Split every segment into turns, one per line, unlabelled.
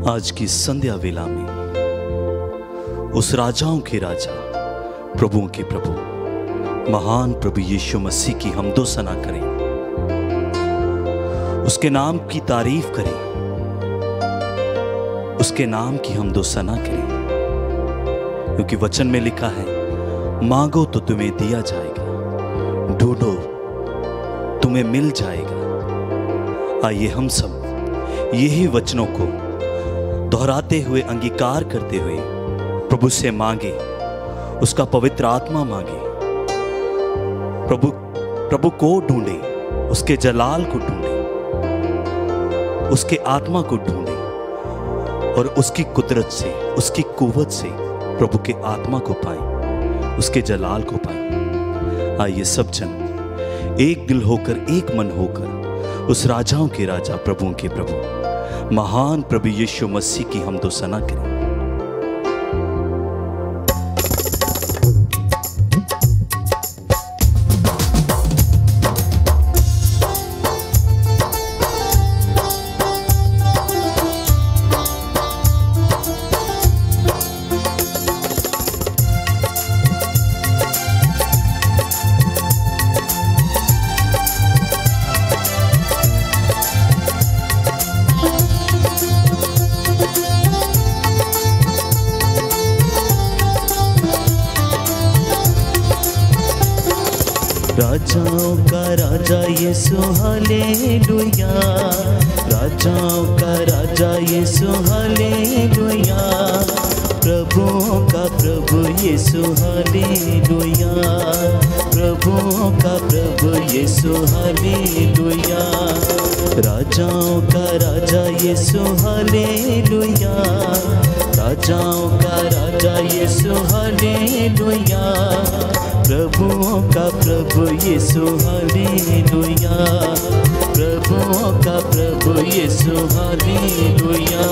आज की संध्या वेला में उस राजाओं के राजा, प्रभुओं के प्रभु, महान प्रभु यीशु मसीह की हमदो सना करें, उसके नाम की तारीफ करें, उसके नाम की हमदो सना करें। क्योंकि वचन में लिखा है, मांगो तो तुम्हें दिया जाएगा, ढूंढो तुम्हें मिल जाएगा। आइए हम सब यही वचनों को दोहराते हुए, अंगीकार करते हुए प्रभु से मांगे, उसका पवित्र आत्मा मांगे, प्रभु को ढूंढे, उसके जलाल को ढूंढे, उसके आत्मा को ढूंढे और उसकी कुदरत से, उसकी कुव्वत से प्रभु के आत्मा को पाए, उसके जलाल को पाए। आइए सब जन एक दिल होकर, एक मन होकर उस राजाओं के राजा, प्रभुओं के प्रभु, महान प्रभु यीशु मसीह की हमदो सना करें।
राजाओं का राजा यीशु हालेलुया, राजाओं का राजा यीशु हालेलुया, प्रभुओं का प्रभु यीशु हालेलुया, प्रभुओं का प्रभु यीशु हालेलुया, राजाओं का राजा यीशु हालेलुया, राजाओं का राजा यीशु हालेलुया, प्रभुओं का प्रभु यीशु हालेलुया, प्रभुओं का प्रभु यीशु हालेलुया।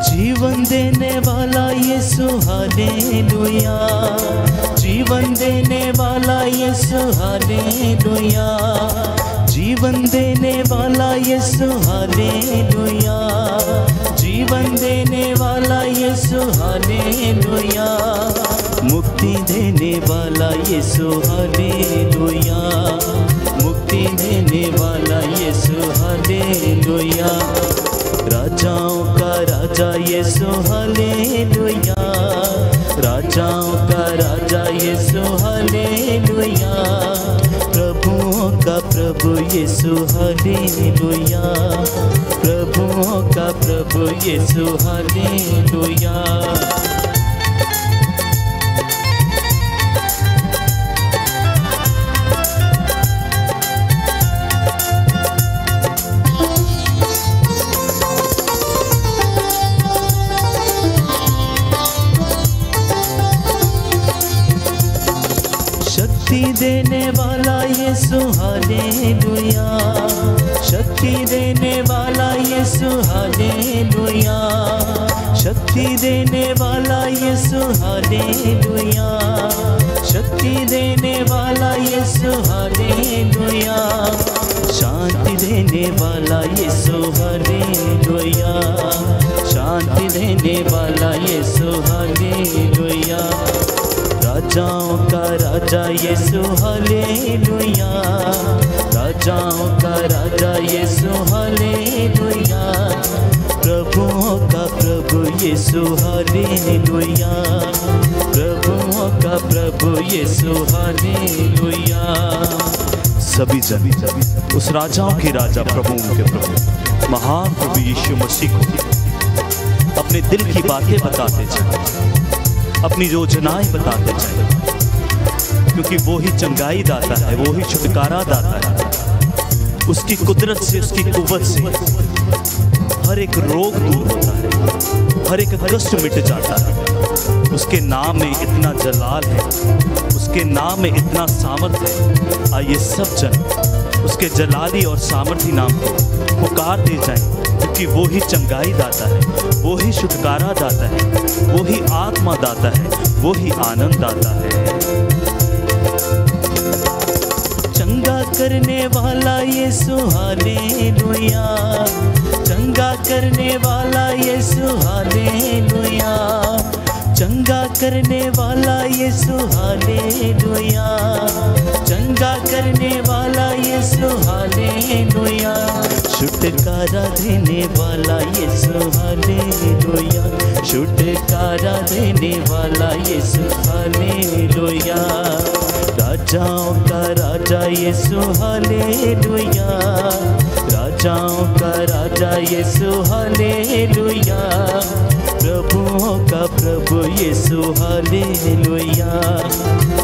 जीवन देने वाला यीशु हालेलुया, जीवन देने वाला यीशु हालेलुया, जीवन देने वाला यीशु हालेलुया, जीवन देने वाला यीशु हालेलुया, मुक्ति देने वाला यीशु हालेलुया, मुक्ति देने वाला यीशु हालेलुया, राजाओं का राजा यीशु हालेलुया, राजाओं का राजा यीशु हालेलुया, प्रभुओं का प्रभु यीशु हालेलुया, प्रभुओं का प्रभु यीशु हालेलुया। शक्ति देने वाला यीशु हालेलुया, शक्ति देने वाला यीशु हालेलुया, शक्ति देने वाला यीशु हालेलुया, शक्ति देने वाला यीशु हालेलुया, शांति देने वाला यीशु हालेलुया, शांति देने वाला यीशु हालेलुया, राजाओं का राजा यीशु हालेलुया, राजाओं का राजा यीशु हालेलुया, प्रभुओं का प्रभु यीशु हालेलुया, प्रभुओं का प्रभु यीशु हालेलुया।
सभी जन उस राजाओं के राजा, प्रभुओं के प्रभु, महान प्रभु यीशु मसीह को अपने दिल की बातें बताते जाएं, अपनी योजनाएं बताते जाएं, क्योंकि वो ही चंगाई दाता है, वो ही छुटकारा दाता है। उसकी कुदरत से, उसकी कुव्वत से हर एक रोग दूर होता है, हर एक कष्ट मिट जाता है। उसके नाम में इतना जलाल है, उसके नाम में इतना सामर्थ्य है। आइए सब जन उसके जलाली और सामर्थी नाम को पुकारते जाएं, क्योंकि वो ही चंगाई दाता है, वो ही छुटकारा दाता है, वो ही आत्मा दाता है, वो ही आनंद दाता है। चंगा करने वाला यीशु हालेलुया, चंगा करने वाला यीशु हालेलुया, चंगा करने वाला यीशु हालेलुया, चंगा करने वाला यीशु हालेलुया, छुटकारा देने वाला यीशु हालेलुया, छुटकारा देने वाला यीशु हालेलुया, राजाओं का राजा यीशु हालेलुया, राजाओं का राजा यीशु हालेलुया, प्रभुओं का प्रभु यीशु हालेलुया,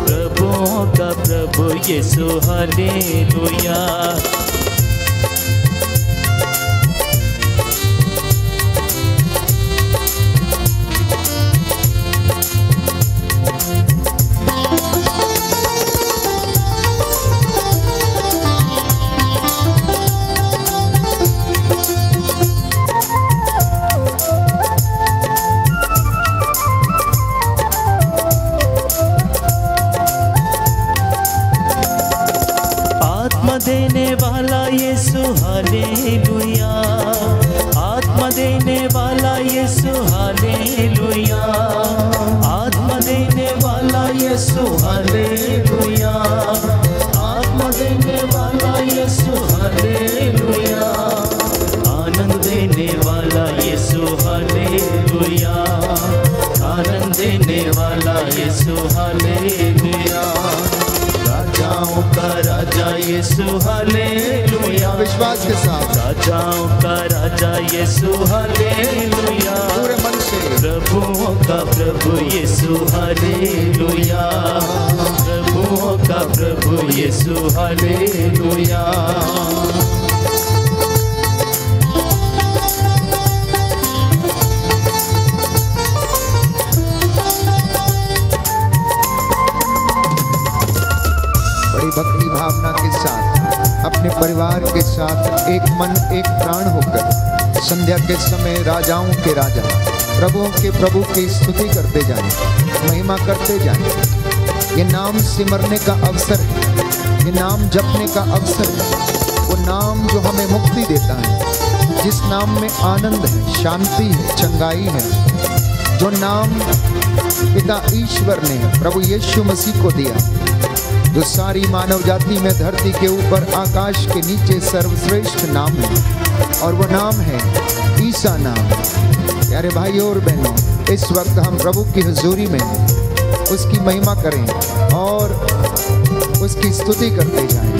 प्रभुओं का प्रभु यीशु हालेलुया। देने वाला यीशु हालेलुया, आत्मा देने वाला यीशु हालेलुया, आत्मा देने वाला यीशु हालेलुया, आत्मा देने वाला यीशु हालेलुया, आनंद देने वाला यीशु हालेलुया, आनंद देने वाला यीशु हालेलुया, राजाओं का राजा यीशु हालेलुया,
विश्वास के साथ
राजाओं का राजा यीशु हालेलुया,
पूरे मन से
प्रभुओं का प्रभु यीशु हालेलुया, प्रभुओं का प्रभु यीशु हालेलुया।
भक्ति भावना के साथ अपने परिवार के साथ एक मन एक प्राण होकर संध्या के समय राजाओं के राजा प्रभुओं के प्रभु की स्तुति करते जाएं, महिमा करते जाएं। ये नाम सिमरने का अवसर है, ये नाम जपने का अवसर है, वो नाम जो हमें मुक्ति देता है, जिस नाम में आनंद है, शांति है, चंगाई है, जो नाम पिता ईश्वर ने प्रभु यीशु मसीह को दिया, जो सारी मानव जाति में धरती के ऊपर आकाश के नीचे सर्वश्रेष्ठ नाम है, और वो नाम है ईसा नाम। प्यारे भाइयों और बहनों, इस वक्त हम प्रभु की हुजूरी में उसकी महिमा करें और उसकी स्तुति करते जाएं।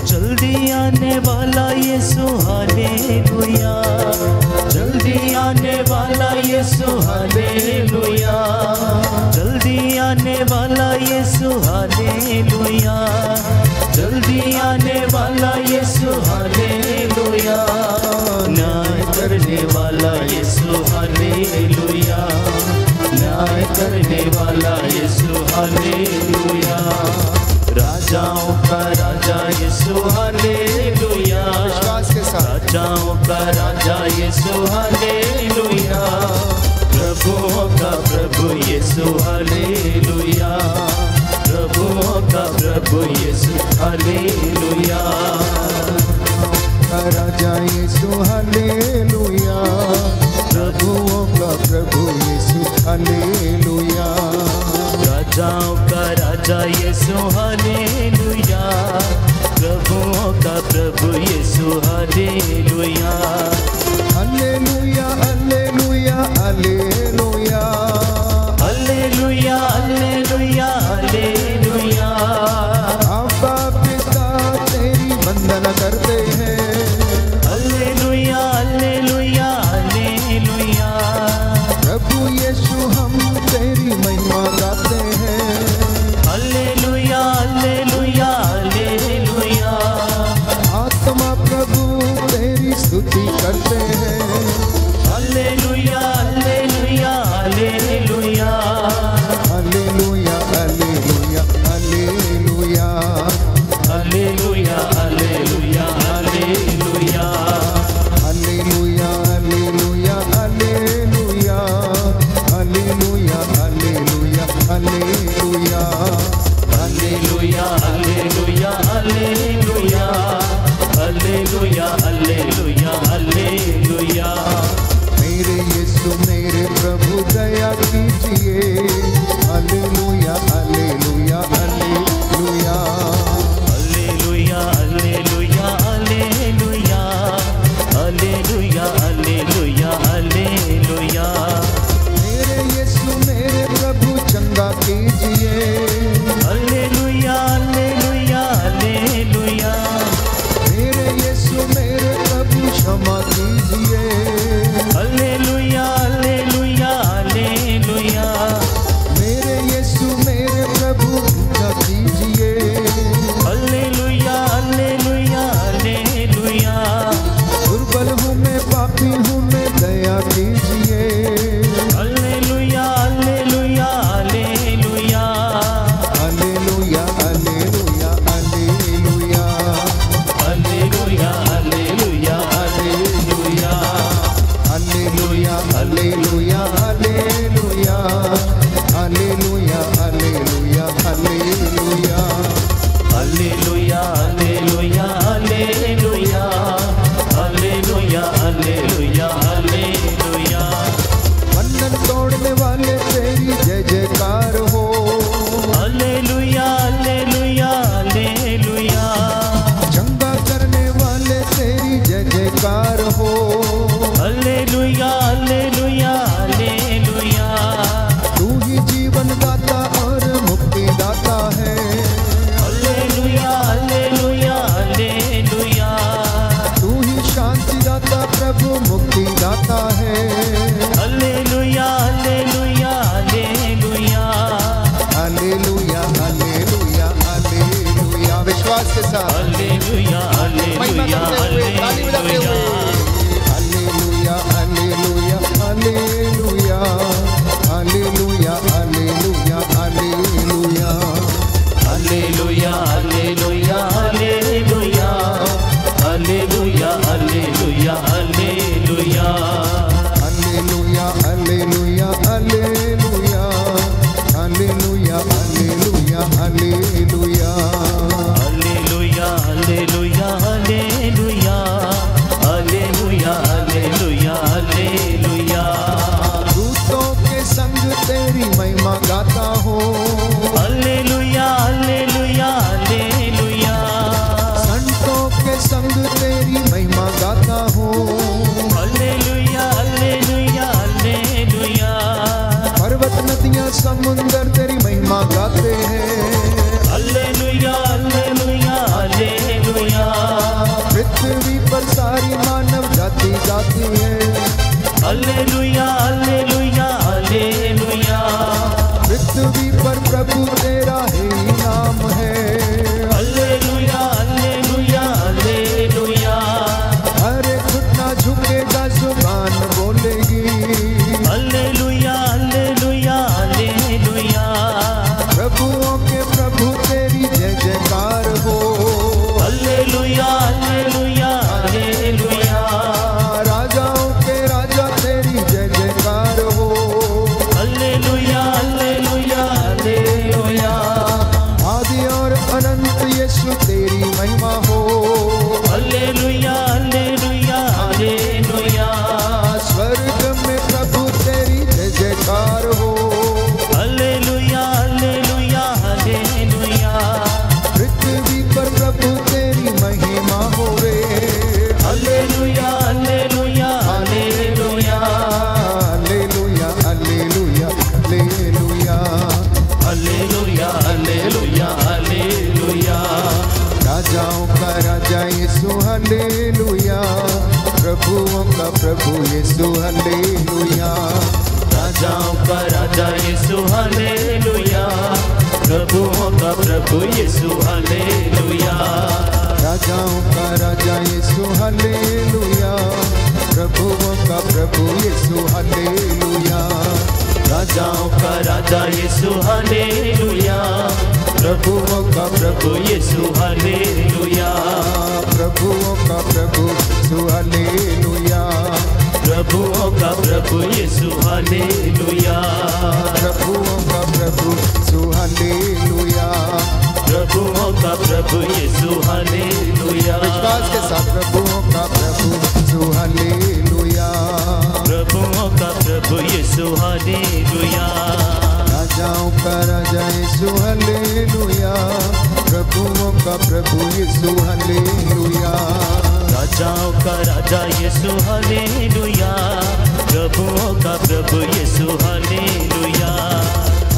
जल्दी आने वाला यीशु हालेलुया, जल्दी आने वाला यीशु हालेलुया, जल्दी आने वाला यीशु हालेलुया, जल्दी आने वाला यीशु हालेलुया, न्याय करने वाला यीशु हालेलुया, न्याय करने वाला यीशु हालेलुया, राजाओं का राजा यीशु हालेलुया,
विश्वास के साथ
राजाओं का राजा यीशु हालेलुया, प्रभुओं का प्रभु यीशु हालेलुया, प्रभुओं का प्रभु यीशु हालेलुया,
राजा यीशु हालेलुया, प्रभुओं का प्रभु यीशु हालेलुया,
राजाओं का राजा यीशु हालेलुया, प्रभुओं का प्रभु Yeshu hallelujah,
hallelujah hallelujah hallelujah,
hallelujah hallelujah hallelujah,
अब्बा पिता तेरी वंदना करते हैं,
हालेलुया हालेलुया हालेलुया,
प्रभु यीशु हम तेरी महिमा गाते हैं, कीजिए।
Hallelujah hallelujah hallelujah.
मेरे यीशु मेरे प्रभु क्षमा कीजिए।
Hallelujah hallelujah hallelujah.
मेरे यीशु मेरे प्रभु क्षमा कीजिए।
Hallelujah hallelujah hallelujah.
दुर्बल हूँ मैं, पापी हूँ मैं, दया कीजिए।
Hallelujah hallelujah hallelujah.
Hallelujah hallelujah hallelujah.
Hallelujah hallelujah hallelujah.
Hallelujah hallelujah hallelujah. Hallelujah hallelujah hallelujah.
Hallelujah hallelujah hallelujah. Hallelujah hallelujah hallelujah.
बंधन तोड़ने वाले तेरी जय जयकार हो।
Hallelujah hallelujah hallelujah.
चंगा करने वाले तेरी जय जयकार हो।
Hallelujah hallelujah hallelujah.
तू ही जीवन दाता और मुक्ति दाता है।
Hallelujah hallelujah hallelujah.
तू ही शांति दाता प्रभु मुक्ति दाता है।
Hallelujah hallelujah hallelujah.
Hallelujah hallelujah hallelujah. विश्वास के साथ
हालेलुया
महिमा
हालेलुया
करते हुए, ताली बजाते हुए।
Hallelujah.
Hallelujah hallelujah hallelujah hallelujah hallelujah hallelujah.
Hallelujah hallelujah hallelujah. Hallelujah hallelujah hallelujah.
Hallelujah hallelujah hallelujah hallelujah hallelujah hallelujah.
Hallelujah hallelujah hallelujah. Hallelujah hallelujah hallelujah.
दूतों के संग तेरी महिमा गाता हो।
Hallelujah hallelujah hallelujah.
संतों के संग तेरी महिमा गाता हो।
Hallelujah hallelujah hallelujah.
पर्वत नदियां समुंदर तेरी महिमा गाते हैं।
Hallelujah hallelujah hallelujah.
पृथ्वी पर सारी मानव जाति गाती है।
Hallelujah hallelujah hallelujah.
पृथ्वी पर प्रभु तेरा ही नाम है।
Hallelujah hallelujah hallelujah.
हर घुटना झुकेगा, जुबान बोलेगी।
Hallelujah hallelujah hallelujah.
प्रभुओं के प्रभु तेरी जय जयकार हो।
Hallelujah hallelujah hallelujah.
राजाओं के राजा तेरी जय जयकार हो।
Hallelujah hallelujah hallelujah.
आदि और अनंत यीशु तेरी महिमा हो।
Hallelujah hallelujah hallelujah.
स्वर्ग में प्रभु तेरी जय जयकार हो।
Hallelujah hallelujah hallelujah.
पृथ्वी पर प्रभु तेरी महिमा हो रे।
Hallelujah hallelujah hallelujah.
Hallelujah hallelujah hallelujah.
Hallelujah hallelujah hallelujah.
राजाओं का राजा यीशु हालेलुया। प्रभुओं का प्रभु यीशु हालेलुया।
राजाओं का राजा यीशु हालेलुया। प्रभुओं का प्रभु यीशु हालेलुया।
राजाओं का राजा यीशु हालेलुया। प्रभुओं का प्रभु यीशु हालेलुया।
राजाओं का राजा यीशु हालेलुया। प्रभुओं का प्रभु यीशु हालेलुया।
प्रभुओं का प्रभु यीशु हालेलुया।
प्रभुओं का प्रभु यीशु हालेलुया।
प्रभुओं का प्रभु यीशु हालेलुया।
प्रभुओं का प्रभु यीशु हालेलुया।
विश्वास के साथ प्रभुओं का प्रभु यीशु हालेलुया।
प्रभुओं का प्रभु यीशु हालेलुया।
राजाओं का राजा यीशु हालेलुया। प्रभुओं का प्रभु यीशु हालेलुया।
राजाओं का राजा यीशु हालेलुया। प्रभुओं का प्रभु यीशु हालेलुया।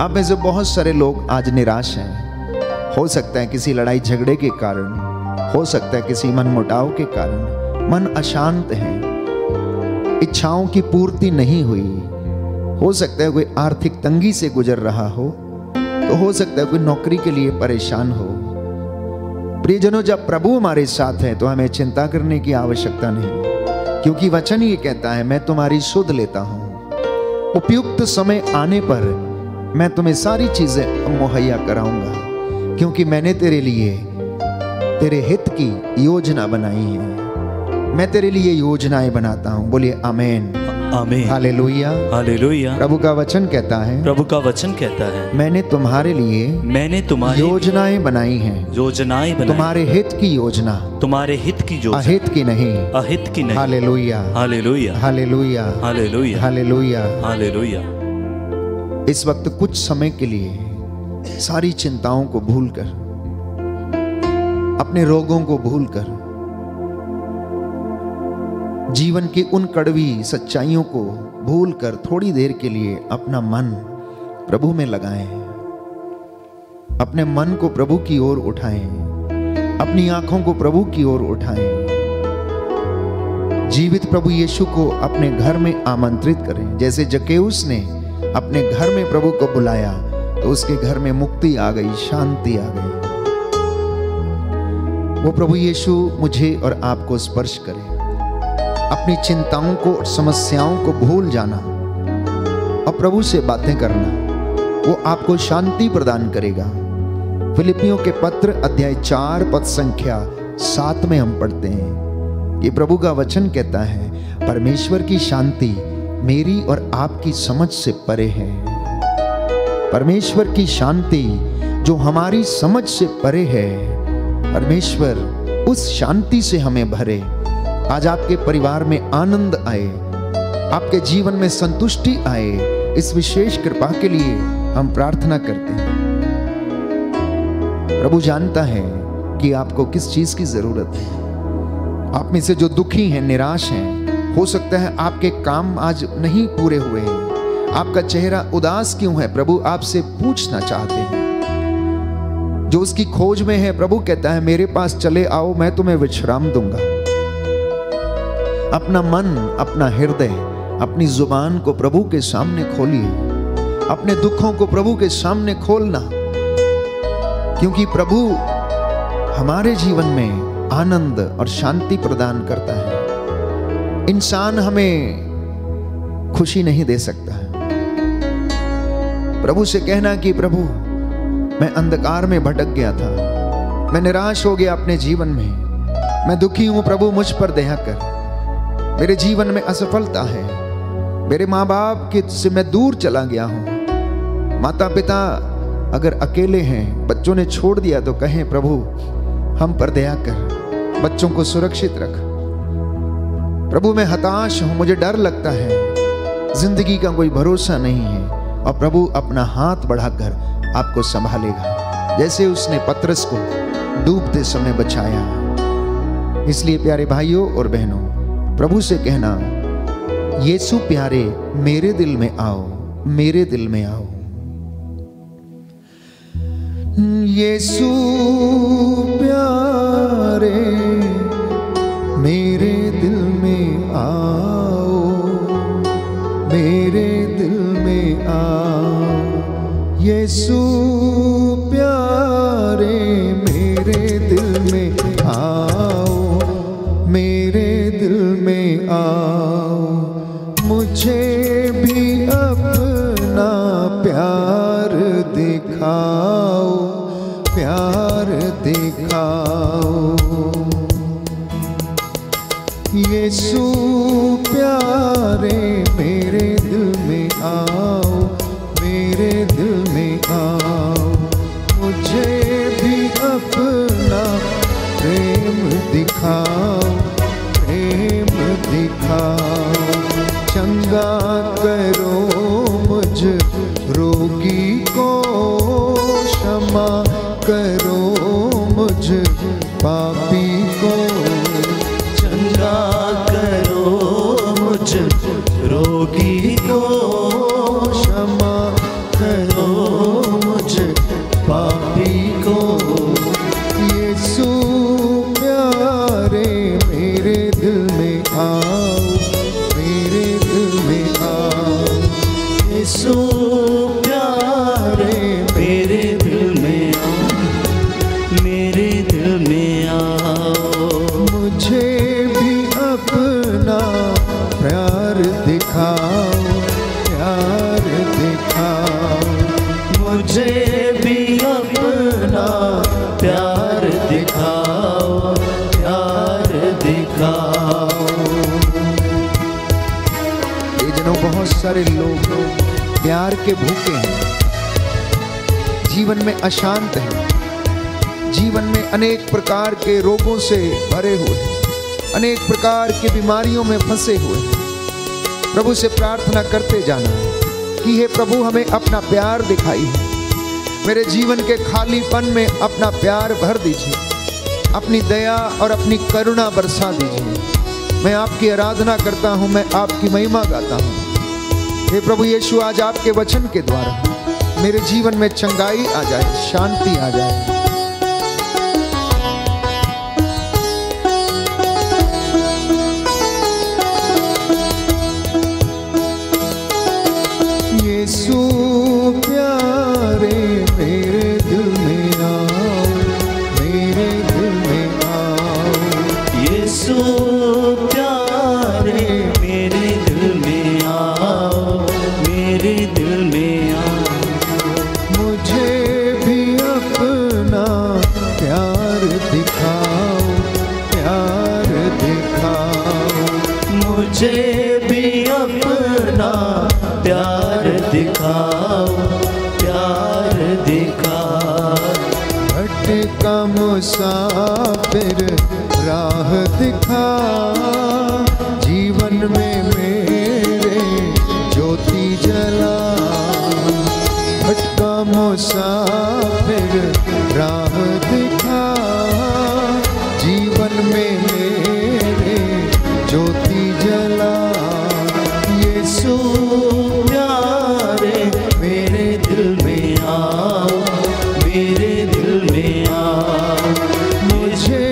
आप में से बहुत सारे लोग आज निराश हैं। हो सकता है किसी लड़ाई झगड़े के कारण, हो सकता है किसी मनमुटाव के कारण मन अशांत है, इच्छाओं की पूर्ति नहीं हुई। हो सकता है कोई आर्थिक तंगी से गुजर रहा हो, तो हो सकता है कोई नौकरी के लिए परेशान हो। प्रियजनों, जब प्रभु हमारे साथ है तो हमें चिंता करने की आवश्यकता नहीं, क्योंकि वचन ये कहता है, मैं तुम्हारी सुध लेता हूं, उपयुक्त समय आने पर मैं तुम्हें सारी चीजें मुहैया कराऊंगा, क्योंकि मैंने तेरे लिए तेरे हित की योजना बनाई है। मैं तेरे लिए योजनाएं बनाता हूं। बोलिए आमीन,
आमीन,
हालेलुया,
हालेलुया।
प्रभु का वचन कहता है,
प्रभु का वचन कहता है,
मैंने तुम्हारे लिए योजनाएं बनाई हैं,
योजनाएं बनाई,
तुम्हारे हित की योजना,
तुम्हारे हित की योजना,
अहित की नहीं,
अहित की नहीं।
Hallelujah,
hallelujah,
hallelujah,
hallelujah,
hallelujah.
Hallelujah.
इस वक्त कुछ समय के लिए सारी चिंताओं को भूलकर, अपने रोगों को भूलकर, जीवन की उन कड़वी सच्चाइयों को भूलकर थोड़ी देर के लिए अपना मन प्रभु में लगाएं, अपने मन को प्रभु की ओर उठाएं, अपनी आंखों को प्रभु की ओर उठाएं। जीवित प्रभु यीशु को अपने घर में आमंत्रित करें। जैसे जक्केउस ने अपने घर में प्रभु को बुलाया तो उसके घर में मुक्ति आ गई, शांति आ गई। वो प्रभु यीशु मुझे और आपको स्पर्श करे, अपनी चिंताओं को और समस्याओं को भूल जाना और प्रभु से बातें करना, वो आपको शांति प्रदान करेगा। फिलिपियों के पत्र अध्याय 4 पद संख्या 7 में हम पढ़ते हैं, ये प्रभु का वचन कहता है, परमेश्वर की शांति मेरी और आपकी समझ से परे है। परमेश्वर की शांति जो हमारी समझ से परे है, परमेश्वर उस शांति से हमें भरे। आज आपके परिवार में आनंद आए, आपके जीवन में संतुष्टि आए, इस विशेष कृपा के लिए हम प्रार्थना करते हैं। प्रभु जानता है कि आपको किस चीज की जरूरत है। आप में से जो दुखी हैं, निराश हैं, हो सकता है आपके काम आज नहीं पूरे हुए हैं, आपका चेहरा उदास क्यों है, प्रभु आपसे पूछना चाहते हैं। जो उसकी खोज में है, प्रभु कहता है, मेरे पास चले आओ, मैं तुम्हें विश्राम दूंगा। अपना मन, अपना हृदय, अपनी जुबान को प्रभु के सामने खोलिए, अपने दुखों को प्रभु के सामने खोलना, क्योंकि प्रभु हमारे जीवन में आनंद और शांति प्रदान करता है। इंसान हमें खुशी नहीं दे सकता है। प्रभु से कहना कि प्रभु मैं अंधकार में भटक गया था, मैं निराश हो गया अपने जीवन में, मैं दुखी हूं, प्रभु मुझ पर दया कर। मेरे जीवन में असफलता है, मेरे माँ बाप के से मैं दूर चला गया हूं। माता पिता अगर अकेले हैं, बच्चों ने छोड़ दिया, तो कहें प्रभु हम पर दया कर, बच्चों को सुरक्षित रख। प्रभु मैं हताश हूं, मुझे डर लगता है, जिंदगी का कोई भरोसा नहीं है। और प्रभु अपना हाथ बढ़ाकर आपको संभालेगा, जैसे उसने पतरस को डूबते समय बचाया। इसलिए प्यारे भाइयों और बहनों, प्रभु से कहना, यीशु प्यारे मेरे दिल में आओ, मेरे दिल में आओ। यीशु प्यारे मेरे दिल में आओ, मेरे दिल में आओ। यीशु प्यारे मेरे दिल में आओ, मेरे दिल में आओ। मुझे भी अपना प्यार दिखाओ, प्यार दिखाओ। यीशु प्यारे मेरे दिल में आओ, मेरे दिल में आओ। मुझे भी अपना प्रेम दिखाओ, प्रेम दिखाओ। चंगा करो मुझ रोगी को, क्षमा करो मुझ पापी को।
चंगा करो मुझ रोगी को,
क्षमा करो बहुत सारे लोग प्यार के भूखे हैं, जीवन में अशांत हैं, जीवन में अनेक प्रकार के रोगों से भरे हुए, अनेक प्रकार की बीमारियों में फंसे हुए। प्रभु से प्रार्थना करते जाना कि हे प्रभु हमें अपना प्यार दिखाइए, मेरे जीवन के खालीपन में अपना प्यार भर दीजिए, अपनी दया और अपनी करुणा बरसा दीजिए। मैं आपकी आराधना करता हूँ, मैं आपकी महिमा गाता हूँ। हे प्रभु यीशु, आज आपके वचन के द्वारा मेरे जीवन में चंगाई आ जाए, शांति आ जाए। यीशु प्यारे मेरे दिल में आओ, मेरे दिल में आओ।
यीशु प्यारे मेरे दिल में आओ, मेरे दिल में आओ।
मुझे भी अपना प्यार दिखाओ, प्यार दिखाओ।
मुझे भी अपना प्यार दिखाओ, प्यार दिखाओ।
भटका मुसाफिर राह दिखा, जीवन में मेरे ज्योति जला। भटका मुसाफिर राह दिखा, जीवन में मेरे ज्योति जला। यीशु
प्यारे मेरे दिल में आओ, मेरे दिल में आओ।
मुझे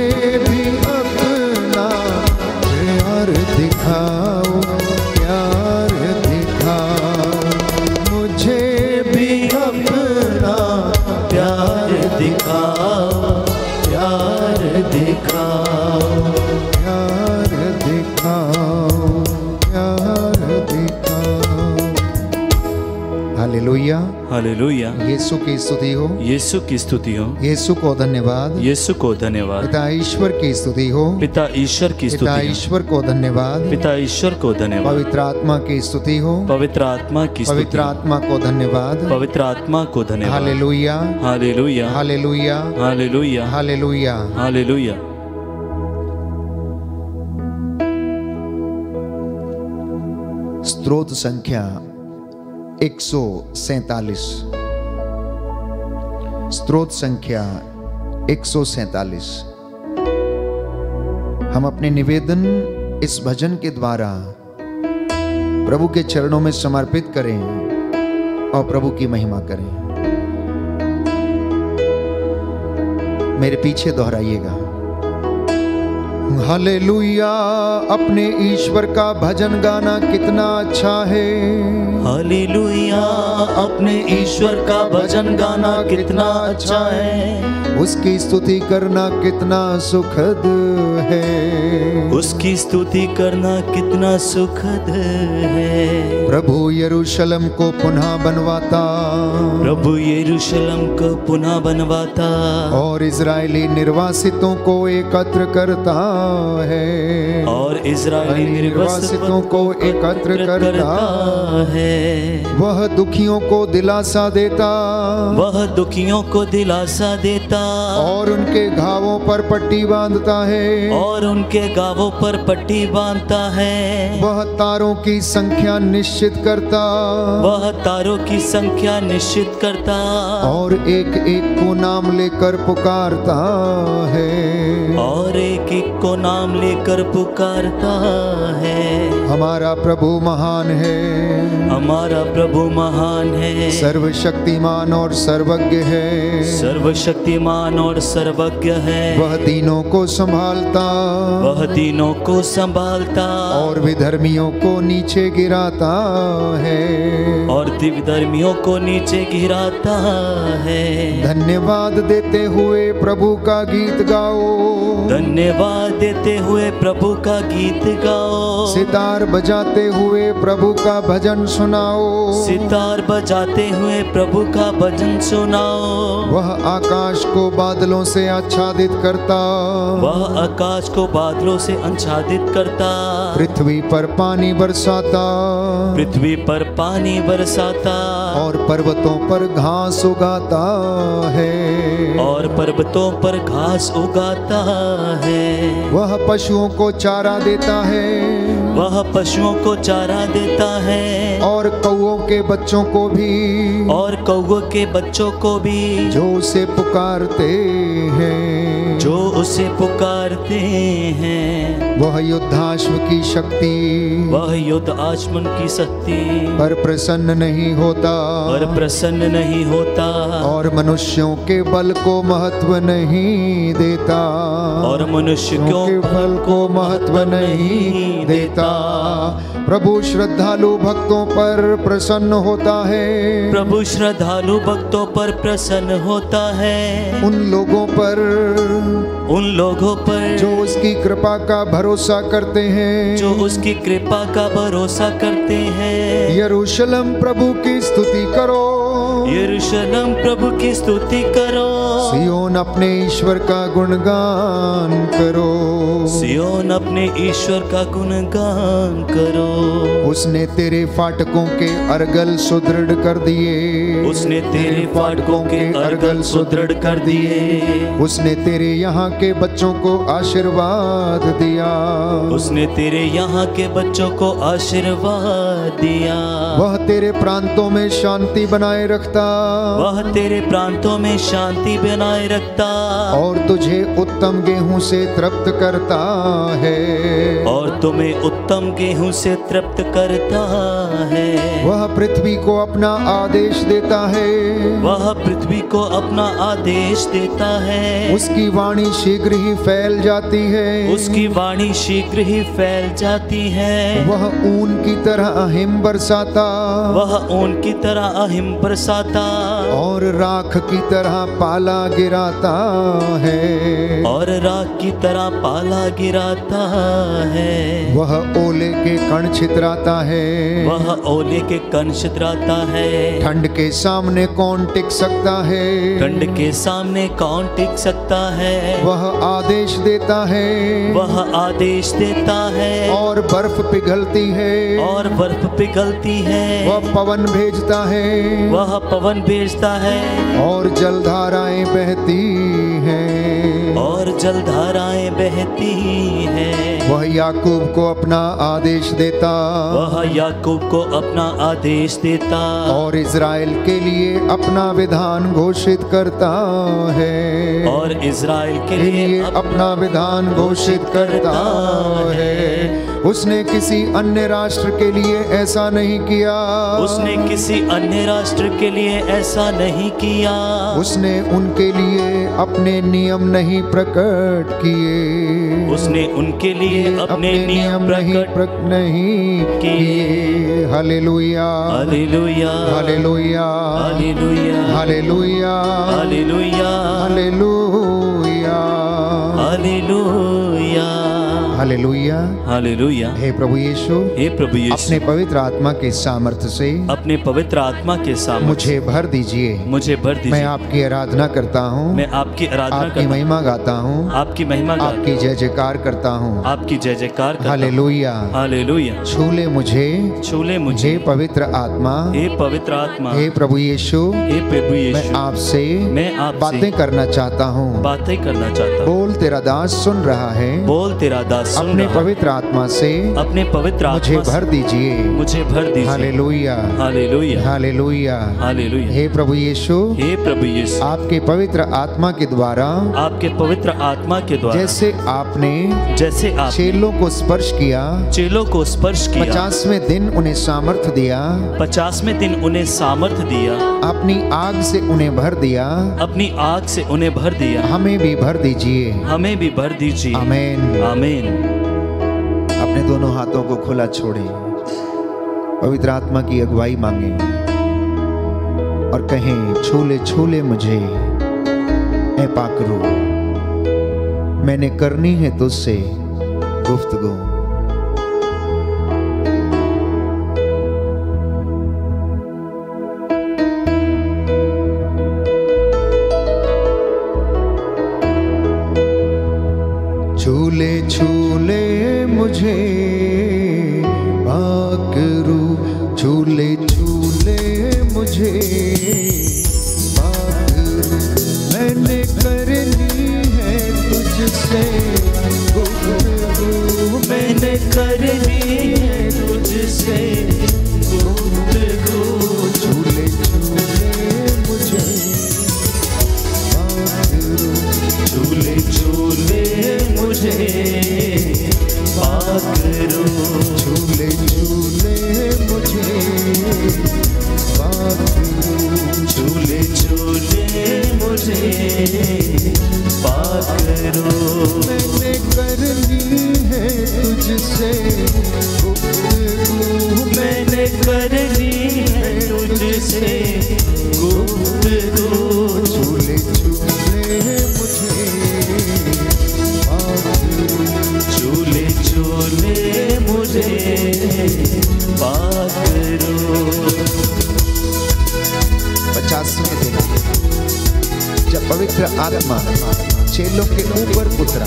भी अपना प्यार दिखाओ, प्यार दिखाओ। मुझे
भी अपना प्यार दिखाओ, प्यार दिखाओ।
प्यार दिखाओ, प्यार दिखाओ। Hallelujah,
hallelujah.
यीशु की स्तुति हो,
यीशु की स्तुति हो,
यीशु को धन्यवाद,
यीशु को धन्यवाद।
पिता ईश्वर की स्तुति हो,
पिता ईश्वर की
पिता
स्तुति हो,
ईश्वर को धन्यवाद,
पिता ईश्वर को धन्यवाद।
पवित्र आत्मा की स्तुति हो,
पवित्र आत्मा की स्तुति
पवित्र
हो,
आत्मा को धन्यवाद।
पवित्र आत्मा को धन्यवाद।
Hallelujah,
hallelujah,
hallelujah,
hallelujah,
hallelujah.
Hallelujah.
स्तोत्र संख्या 147। स्तोत्र संख्या 147। हम अपने निवेदन इस भजन के द्वारा प्रभु के चरणों में समर्पित करें और प्रभु की महिमा करें। मेरे पीछे दोहराइएगा। हालेलुया, अपने ईश्वर का भजन गाना कितना अच्छा है।
हालेलुया, अपने ईश्वर का भजन गाना कितना अच्छा है।
उसकी स्तुति करना कितना सुखद है।
उसकी स्तुति करना कितना सुखद है।
प्रभु यरूशलेम को पुनः बनवाता,
प्रभु यरूशलेम को पुनः बनवाता
और इजरायली निर्वासितों को एकत्र करता है।
और इजरायली
निर्वासितों को एकत्र करता
है।
वह दुखियों को दिलासा देता,
वह दुखियों को दिलासा देता
और उनके घावों पर पट्टी बांधता है।
और उनके घावों पर पट्टी बांधता है।
वह तारों की संख्या निश्चित करता,
वह तारों की संख्या निश्चित करता
और एक एक को नाम लेकर पुकारता है।
और एक एक को नाम लेकर पुकारता है।
हमारा प्रभु महान है,
हमारा प्रभु महान है।
सर्वशक्तिमान और सर्वज्ञ है।
सर्वशक्तिमान और सर्वज्ञ है।
वह दीनों को संभालता,
वह दीनों को संभालता
और विधर्मियों को नीचे गिराता है।
और दिव्यधर्मियों को नीचे गिराता है।
धन्यवाद देते हुए प्रभु का गीत गाओ,
धन्यवाद देते हुए प्रभु का गीत गाओ।
सितार बजाते हुए प्रभु का भजन सुनाओ।
सितार बजाते हुए प्रभु का भजन सुनाओ।
वह आकाश को को बादलों से आच्छादित करता,
वह आकाश को बादलों से आच्छादित करता,
पृथ्वी पर पानी बरसाता,
पृथ्वी पर पानी बरसाता,
और पर्वतों पर घास उगाता है,
और पर्वतों पर घास उगाता है।
वह पशुओं को चारा देता है,
वह पशुओं को चारा देता है,
और कौओं के बच्चों को भी,
और कौओं के बच्चों को भी,
जो उसे पुकारते हैं,
जो उसे पुकारते हैं।
वह योद्धाश्व की शक्ति,
वह युद्ध आचमन की शक्ति
पर प्रसन्न नहीं होता,
पर प्रसन्न नहीं होता,
और मनुष्यों के बल को महत्व नहीं देता,
और मनुष्य
के बल को महत्व नहीं देता। प्रभु श्रद्धालु भक्तों पर प्रसन्न होता है,
प्रभु श्रद्धालु भक्तों पर प्रसन्न होता है,
उन लोगों पर,
उन लोगों पर
जो उसकी कृपा का भरोसा करते हैं,
जो उसकी कृपा का भरोसा करते हैं।
यरूशलेम प्रभु की स्तुति करो,
यरूशलेम प्रभु की स्तुति करो,
सियोन अपने ईश्वर का गुणगान करो,
सियोन अपने ईश्वर का गुणगान करो।
उसने तेरे फाटकों के अर्गल सुदृढ़ कर दिए,
उसने तेरे फाटकों के अर्गल सुदृढ़ कर दिए,
उसने तेरे यहाँ के बच्चों को आशीर्वाद दिया,
उसने तेरे यहाँ के बच्चों को आशीर्वाद दिया।
वह तेरे प्रांतों में शांति बनाए रखता,
वह तेरे प्रांतों में शांति बनाए रखता,
और तुझे उत्तम गेहूं से तृप्त करता है,
और तुम्हें उत्तम गेहूं से तृप्त करता है।
वह पृथ्वी को अपना आदेश देता है,
वह पृथ्वी को अपना आदेश देता है,
उसकी वाणी शीघ्र ही फैल जाती है,
उसकी वाणी शीघ्र ही फैल जाती है।
वह ऊन की तरह हिम बरसाता,
वह ऊन की तरह अहिम बरसाता,
और राख की तरह पाला गिराता है,
और राख की तरह पाला गिराता है।
वह ओले के कण छितराता है,
वह ओले के कण छितराता है।
ठंड के सामने कौन टिक सकता है,
ठंड के सामने कौन टिक सकता है।
वह आदेश देता है,
वह आदेश देता है,
और बर्फ पिघलती है,
और बर्फ पिघलती है।
वह पवन भेजता है,
वह पवन भेजता है,
और जलधाराएं बहती हैं,
और जलधाराएं बहती हैं।
वह याकूब को अपना आदेश देता,
वह याकूब को अपना आदेश देता,
और इज़राइल के लिए अपना विधान घोषित करता है,
और इज़राइल के
लिए अपना विधान घोषित करता है। उसने किसी अन्य राष्ट्र के लिए ऐसा नहीं किया,
उसने किसी अन्य राष्ट्र के लिए ऐसा नहीं किया।
उसने उनके लिए अपने नियम नहीं प्रकट किए,
उसने उनके लिए अपने नियम प्रकट
नहीं किए। Hallelujah,
hallelujah,
hallelujah,
hallelujah,
hallelujah,
hallelujah,
hallelujah,
hallelujah,
hallelujah,
hallelujah.
हे प्रभु यीशु,
हे प्रभु यीशु,
अपने पवित्र आत्मा के सामर्थ्य से
अपने पवित्र आत्मा के सामर्थ्य
मुझे भर दीजिए,
मुझे भर दीजिए।
मैं आपकी आराधना करता हूँ,
मैं आपकी आराधना
आपकी
करता
महिमा गाता हूँ,
आपकी महिमा
आपकी जय जयकार करता हूँ।
आपकी जय जयकार करता हूँ।
Hallelujah,
hallelujah.
छू ले मुझे,
छूले मुझे
हे पवित्र आत्मा,
हे पवित्र आत्मा,
हे प्रभु यीशु,
हे प्रभु
मैं
यीशु,
आपसे
मैं आपसे
बातें करना चाहता हूँ।
बातें करना चाहता हूँ।
बोल, तेरा दास सुन रहा है,
बोल, तेरा दास सुन
अपने
रहा है।
पवित्र आत्मा से
अपने पवित्र
मुझे
आत्मा से
भर दीजिए,
मुझे भर दीजिए।
Hallelujah,
hallelujah,
hallelujah,
hallelujah.
हे प्रभु यीशु,
हे प्रभु यीशु,
आपके पवित्र आत्मा के द्वारा,
आपके पवित्र आत्मा के द्वारा
जैसे आपने
आप
चेलों को स्पर्श किया,
चेलों को स्पर्श किया,
50वें दिन उन्हें सामर्थ्य दिया,
50वें दिन उन्हें सामर्थ्य दिया,
अपनी आग से उन्हें भर दिया,
अपनी आग से उन्हें भर दिया,
हमें भी भर दीजिए,
हमें भी भर दीजिए।
आमीन।
आमीन।
अपने दोनों हाथों को खुला छोड़ें, पवित्र आत्मा की अगुवाई मांगे और कहें, छू ले मुझे ऐ पाकरू, मैंने करनी है तुझसे गुफ्तगू। झूले झूले मुझे पाकरू, झूले झूले मुझे पाकरू। मैंने करनी है तुझसे गुफ्तगू,
मैंने करनी है तुझसे गुफ्तगू।
झूले झूले मुझे पाकरू,
झूले झूले मुझे पाकरू,
झूले झूले मुझे पाकरू।
झूले झूले मुझे पाकरू।
मैंने करनी है तुझसे गुफ्तगू,
मैंने करनी है तुझसे गुफ्तगू।
झूले झूले मुझे पाकरू,
झूले झूले मुझे पाकरू।
50वें दिन जब पवित्र आत्मा चेलों के ऊपर उतरा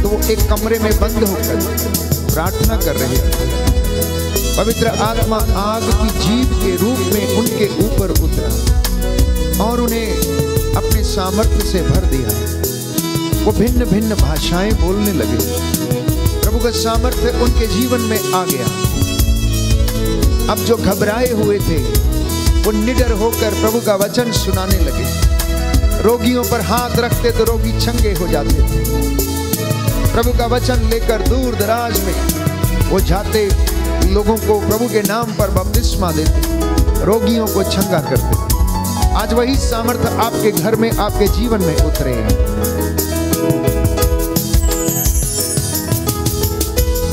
तो वो एक कमरे में बंद होकर प्रार्थना कर रहे थे। पवित्र आत्मा आग की जीभ के रूप में उनके ऊपर उतरा और उन्हें अपने सामर्थ्य से भर दिया। वो भिन्न भिन्न भाषाएं बोलने लगे। प्रभु का सामर्थ्य उनके जीवन में आ गया। अब जो घबराए हुए थे वो निडर होकर प्रभु का वचन सुनाने लगे। रोगियों पर हाथ रखते तो रोगी चंगे हो जाते थे। प्रभु का वचन लेकर दूर दराज में वो जाते, लोगों को प्रभु के नाम पर बपतिस्मा देते, रोगियों को चंगा करते। आज वही सामर्थ्य आपके घर में, आपके जीवन में उतरे हैं।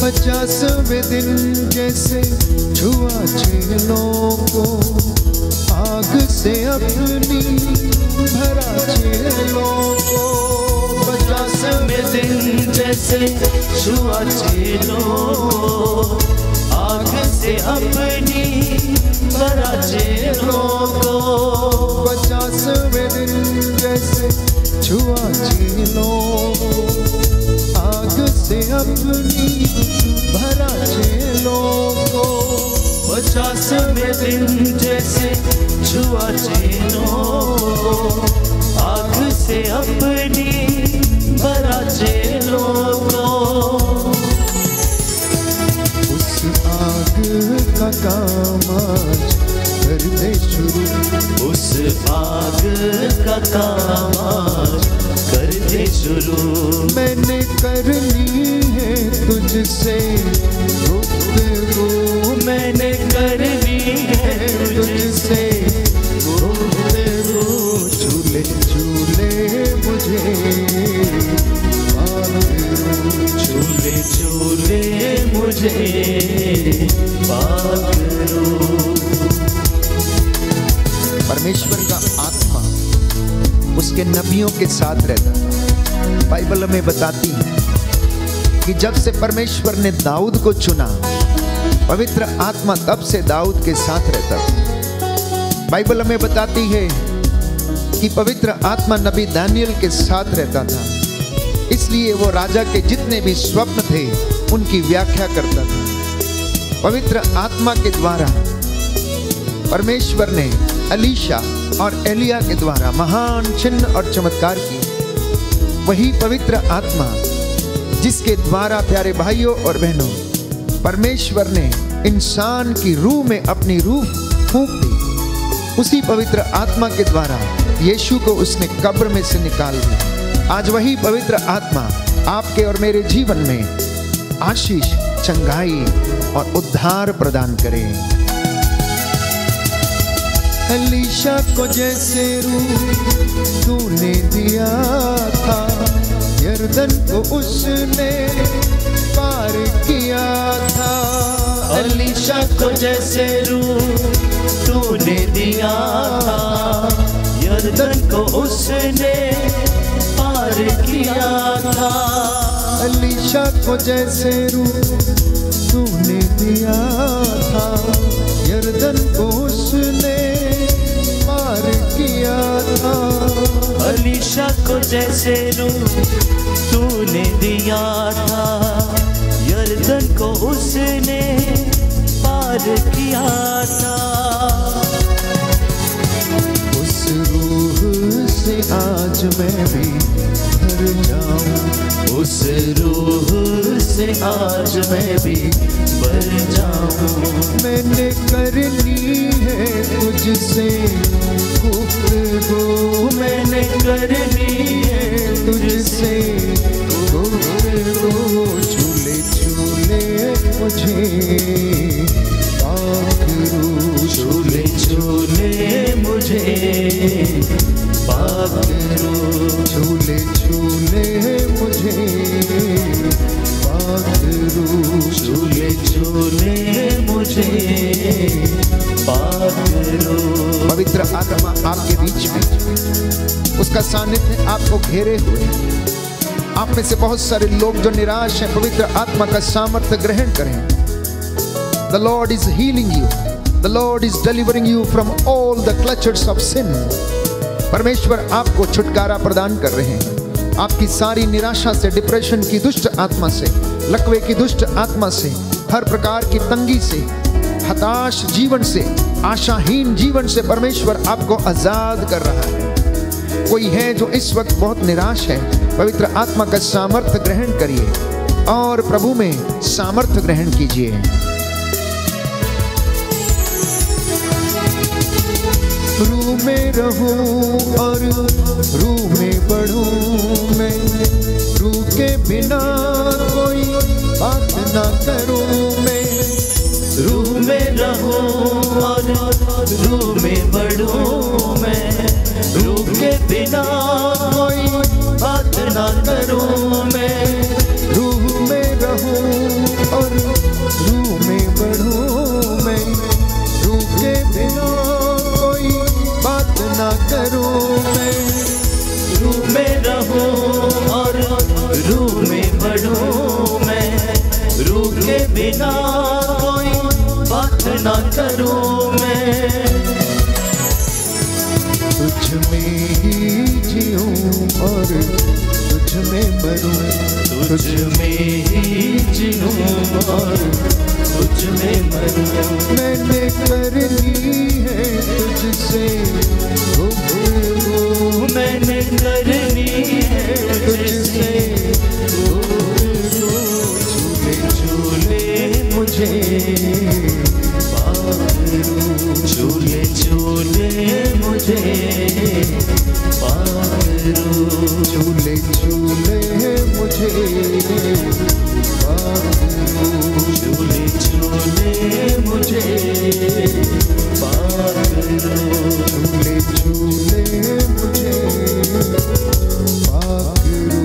50वें दिन जैसे छुआ चेलों को आग से अपनी भरा चेलों को।
50वें दिन जैसे छुआ चेलों को आग से अपनी भरा चेलों को।
50वें दिन जैसे छुआ चेलों को आग से अपनी भरा चेलों को।
50वें दिन जैसे छुआ चेलों को आग से अपनी भरा चेलों को।
उस आग का काम आज कर दे शुरू,
उस आग का काम आज कर दे शुरू।
मैंने करनी है तुझसे गुफ्तगू,
मैंने करनी है
तुझसे गुफ्तगू। झूले झूले मुझे पाकरू,
झूले झूले मुझे पाकरू।
परमेश्वर का आत्मा उसके नबियों के साथ रहता। बाइबल हमें बताती है कि जब से परमेश्वर ने दाऊद को चुना, पवित्र आत्मा तब से दाऊद के साथ रहता था। बाइबल हमें बताती है कि पवित्र आत्मा नबी दानियल के साथ रहता था, इसलिए वो राजा के जितने भी स्वप्न थे उनकी व्याख्या करता था। पवित्र आत्मा के द्वारा परमेश्वर ने एलीशा और एलिया के द्वारा महान चिन्ह और चमत्कार किए। वही पवित्र आत्मा जिसके द्वारा, प्यारे भाइयों और बहनों, परमेश्वर ने इंसान की रूह में अपनी रूह फूंक दी, उसी पवित्र आत्मा के द्वारा यीशु को उसने कब्र में से निकाल दिया। आज वही पवित्र आत्मा आपके और मेरे जीवन में आशीष, चंगाई और उद्धार प्रदान करे। एलीशा को जैसे रूह तूने दिया था, यरदन को उसने पार किया था।
एलीशा को जैसे रूह तूने दिया था, यरदन को उसने पार किया था।
एलीशा को जैसे रूह तूने दिया था, यरदन को उसने पार किया था।
एलीशा को
जैसे रूह तूने दिया था, यर्दन को उसने पार किया था।
उस रूह से आज मैं भी भर जाऊं,
उस रूह से आज मैं भी भर जाऊं।
मैंने करनी है तुझसे गुफ्तगू,
मैंने करनी है
तुझसे गुफ्तगू। झूले झूले मुझे पाखरू,
झूले झूले मुझे पाखरू,
झूले झूले मुझे पाखरू,
झूले झूले मुझे पाखरू।
पवित्र आत्मा आपके बीच में, उसका सानिध्य आपको घेरे हुए। आप में से बहुत सारे लोग जो निराश हैं, पवित्र आत्मा का सामर्थ्य ग्रहण करें। The Lord is healing you. The Lord is delivering you from all the clutches of sin. परमेश्वर आपको छुटकारा प्रदान कर रहे हैं आपकी सारी निराशा से, डिप्रेशन की दुष्ट आत्मा से, लकवे की दुष्ट आत्मा से, हर प्रकार की तंगी से, हताश जीवन से, आशाहीन जीवन से परमेश्वर आपको आजाद कर रहा है। कोई है जो इस वक्त बहुत निराश है, पवित्र आत्मा का सामर्थ्य ग्रहण करिए और प्रभु में सामर्थ्य ग्रहण कीजिए। रूह में रहूं और रूह में बढ़ूं मैं, रूह के बिना कोई बात ना करूं मैं।
रूह में रहूं और रूह में बढ़ूं मैं, रूह के बिना कोई बात ना करूं मैं।
रूह में रहूं और रूह में बढ़ूं मैं, रूह के बिना कोई बात ना करूं मैं।
रूह में रहूं और रूह में बढ़ूं मैं, रूह के बिना कोई बात ना करूं मैं।
तुझ में ही जीऊं और तुझ में मरूं,
तुझ में ही जीऊं और तुझ में मरूं।
मैंने करनी है तुझसे गुफ्तगू,
मैंने करनी है तुझसे
गुफ्तगू। झूले झूले मुझे पाखरू,
झूले झूले मुझे पाखरू,
झूले झूले मुझे पाखरू,
झूले झूले मुझे पाखरू,
झूले झूले मुझे पाखरू, झूले झूले मुझे पाखरू।